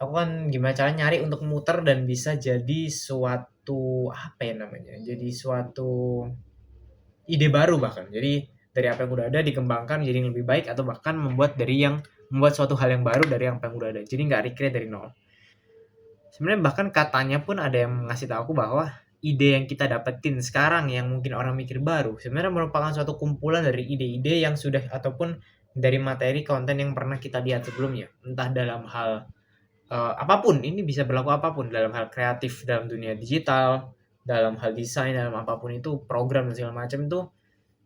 aku kan gimana cara nyari untuk muter dan bisa jadi suatu apa ya namanya? Jadi suatu ide baru bahkan. Jadi dari apa yang udah ada dikembangkan menjadi yang lebih baik atau bahkan membuat suatu hal yang baru dari apa yang udah ada. Jadi nggak recreate dari nol. Sebenarnya bahkan katanya pun ada yang ngasih tahu aku bahwa ide yang kita dapetin sekarang yang mungkin orang mikir baru sebenarnya merupakan suatu kumpulan dari ide-ide yang sudah ataupun dari materi konten yang pernah kita lihat sebelumnya. Entah dalam hal apapun, ini bisa berlaku apapun dalam hal kreatif, dalam dunia digital, dalam hal desain, dalam apapun itu, program dan segala macam itu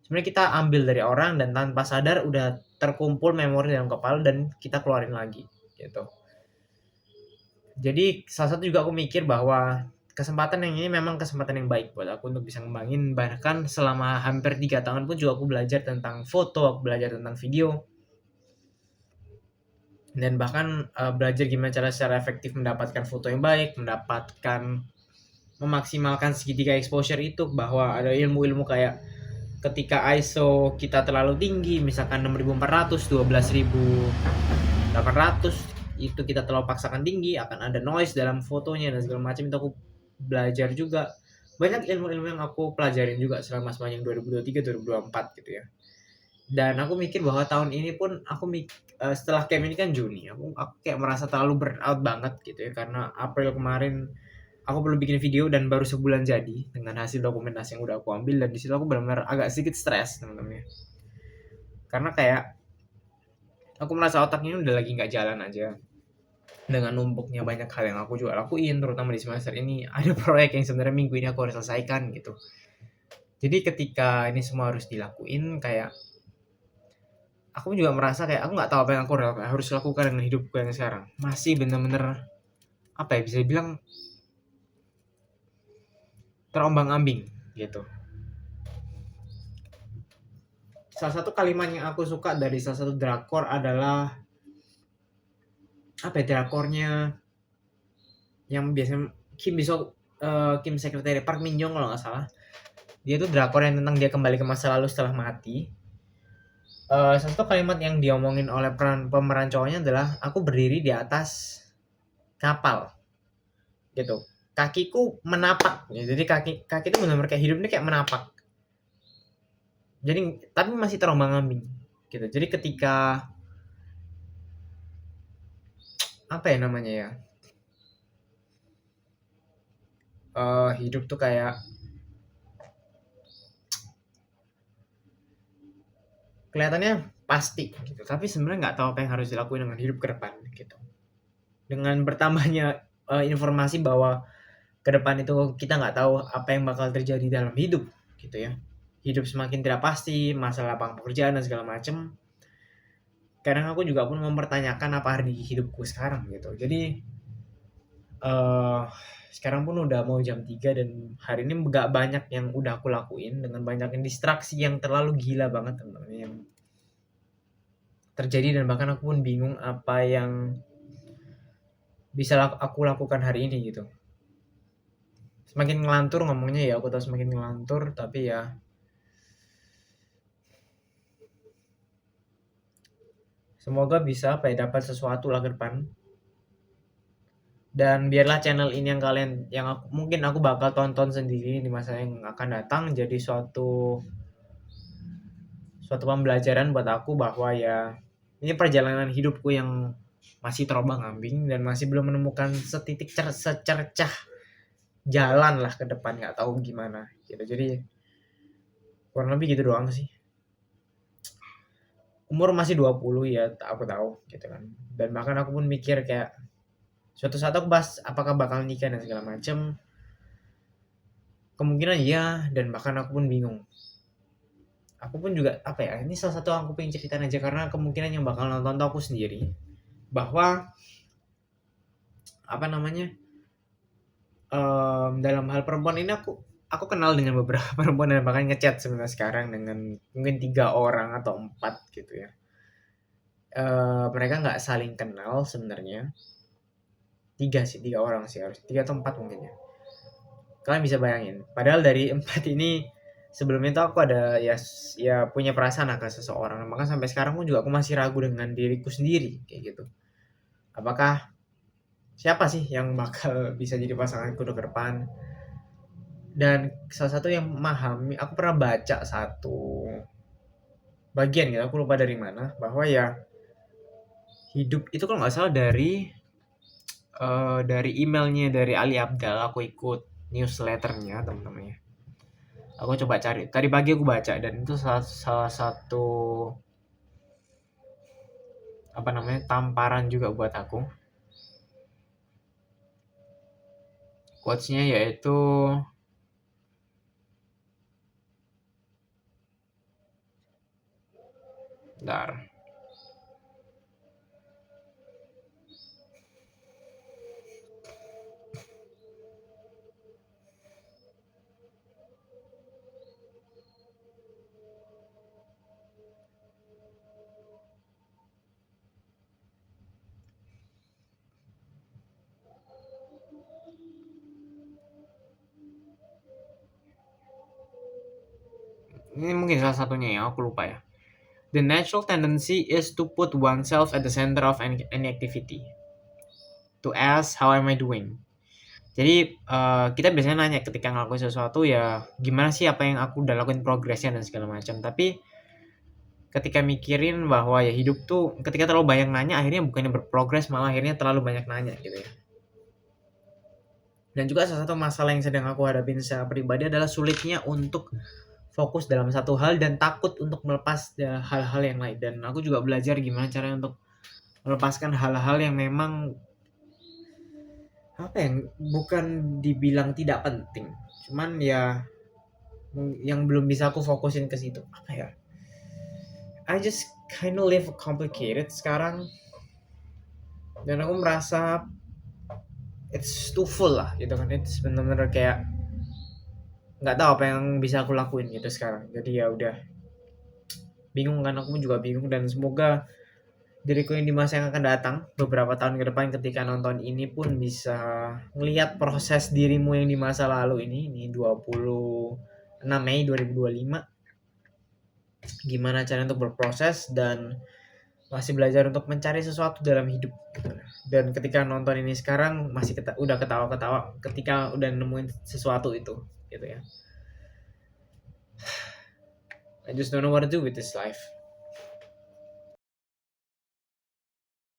sebenarnya kita ambil dari orang dan tanpa sadar udah terkumpul memori dalam kepala dan kita keluarin lagi gitu. Jadi salah satu juga aku mikir bahwa kesempatan yang ini memang kesempatan yang baik buat aku untuk bisa ngembangin, bahkan selama hampir 3 tahun pun juga aku belajar tentang foto, aku belajar tentang video, dan bahkan belajar gimana cara secara efektif mendapatkan foto yang baik, memaksimalkan segitiga exposure itu, bahwa ada ilmu-ilmu kayak ketika ISO kita terlalu tinggi, misalkan 6400, 12800, itu kita terlalu paksakan tinggi, akan ada noise dalam fotonya dan segala macam. Itu aku belajar juga. Banyak ilmu-ilmu yang aku pelajarin juga selama sepanjang 2023 2024 gitu ya. Dan aku mikir bahwa tahun ini pun setelah camp ini kan Juni, aku kayak merasa terlalu burnout banget gitu ya, karena April kemarin aku perlu bikin video dan baru sebulan jadi dengan hasil dokumentasi yang udah aku ambil, dan di situ aku benar-benar agak sedikit stres teman-teman ya. Karena kayak aku merasa otaknya udah lagi nggak jalan aja dengan numpuknya banyak hal yang aku juga lakuin, terutama di semester ini ada proyek yang sebenarnya minggu ini aku harus selesaikan gitu. Jadi ketika ini semua harus dilakuin, kayak aku juga merasa kayak aku nggak tahu apa yang aku harus lakukan dengan hidupku yang sekarang. Masih bener-bener apa ya, bisa dibilang terombang-ambing gitu. Salah satu kalimat yang aku suka dari salah satu drakor adalah apa ya, drakornya yang biasanya Kim Secretary Park Min Young kalau nggak salah. Dia tuh drakor yang tentang dia kembali ke masa lalu setelah mati. Satu kalimat yang diomongin oleh pemeran cowoknya adalah aku berdiri di atas kapal gitu, kakiku menapak ya. Jadi kaki itu benar-benar kayak hidup ini kayak menapak, jadi tapi masih terombang-ambing gitu. Jadi ketika apa ya namanya ya, hidup tuh kayak kelihatannya pasti gitu, tapi sebenarnya nggak tahu apa yang harus dilakuin dengan hidup ke depan gitu. Dengan bertambahnya informasi bahwa ke depan itu kita nggak tahu apa yang bakal terjadi dalam hidup gitu ya. Hidup semakin tidak pasti, masalah lapangan pekerjaan dan segala macem. Kadang aku juga pun mempertanyakan apa arti hidupku sekarang gitu. Jadi sekarang pun udah mau jam 3 dan hari ini gak banyak yang udah aku lakuin, dengan banyak distraksi yang terlalu gila banget teman-teman yang terjadi, dan bahkan aku pun bingung apa yang bisa aku lakukan hari ini gitu. Semakin ngelantur ngomongnya ya, aku tahu semakin ngelantur, tapi ya semoga bisa apa ya, dapat sesuatu lah ke depan. Dan biarlah channel ini mungkin aku bakal tonton sendiri di masa yang akan datang, jadi suatu pembelajaran buat aku bahwa ya ini perjalanan hidupku yang masih terombang-ambing dan masih belum menemukan secercah jalan lah ke depan, nggak tahu gimana gitu. Jadi kurang lebih gitu doang sih. Umur masih 20 ya, aku tahu gitu kan. Dan bahkan aku pun mikir kayak suatu saat aku bahas apakah bakal nikah dan segala macam. Kemungkinan iya, dan bahkan aku pun bingung. Aku pun juga apa ya, ini salah satu aku pengen ceritain aja karena kemungkinan yang bakal nonton tuh aku sendiri. Bahwa apa namanya, dalam hal perempuan ini aku kenal dengan beberapa perempuan dan bahkan ngechat sebenarnya sekarang dengan mungkin 3 orang atau 4 gitu ya. Mereka nggak saling kenal sebenarnya. Tiga orang sih, harus 3 atau 4 mungkin ya. Kalian bisa bayangin. Padahal dari 4 ini sebelumnya tuh aku ada ya punya perasaan ke seseorang. Maka sampai sekarang pun juga aku masih ragu dengan diriku sendiri kayak gitu. Apakah siapa sih yang bakal bisa jadi pasanganku ke depan? Dan salah satu yang memahami, aku pernah baca satu bagian gitu, aku lupa dari mana, bahwa ya hidup itu kalau nggak salah dari emailnya dari Ali Abdal, aku ikut newsletternya teman-temannya. Aku coba cari, tadi pagi aku baca dan itu salah satu apa namanya tamparan juga buat aku. Quotes-nya yaitu bentar. Ini mungkin salah satunya ya, aku lupa ya. The natural tendency is to put oneself at the center of any activity. To ask, how am I doing? Jadi kita biasanya nanya ketika ngelakuin sesuatu ya, gimana sih apa yang aku udah lakuin progresnya dan segala macam. Tapi ketika mikirin bahwa ya hidup tuh ketika terlalu banyak nanya, akhirnya bukannya berprogres, malah akhirnya terlalu banyak nanya gitu ya. Dan juga salah satu masalah yang sedang aku hadapin secara pribadi adalah sulitnya untuk fokus dalam satu hal dan takut untuk melepas hal-hal yang lain. Dan aku juga belajar gimana caranya untuk melepaskan hal-hal yang memang apa yang bukan dibilang tidak penting, cuman ya yang belum bisa aku fokusin ke situ. Apa ya, I just kind of live complicated sekarang dan aku merasa it's too full lah gitu kan. It's bener-bener kayak nggak tahu apa yang bisa aku lakuin gitu sekarang. Jadi ya udah bingung kan, aku juga bingung. Dan semoga diriku yang di masa yang akan datang beberapa tahun ke depan ketika nonton ini pun bisa ngelihat proses dirimu yang di masa lalu ini 26 Mei 2025, gimana cara untuk berproses dan masih belajar untuk mencari sesuatu dalam hidup gitu. Dan ketika nonton ini sekarang masih udah ketawa-ketawa ketika udah nemuin sesuatu itu gitu ya. I just don't know what to do with this life.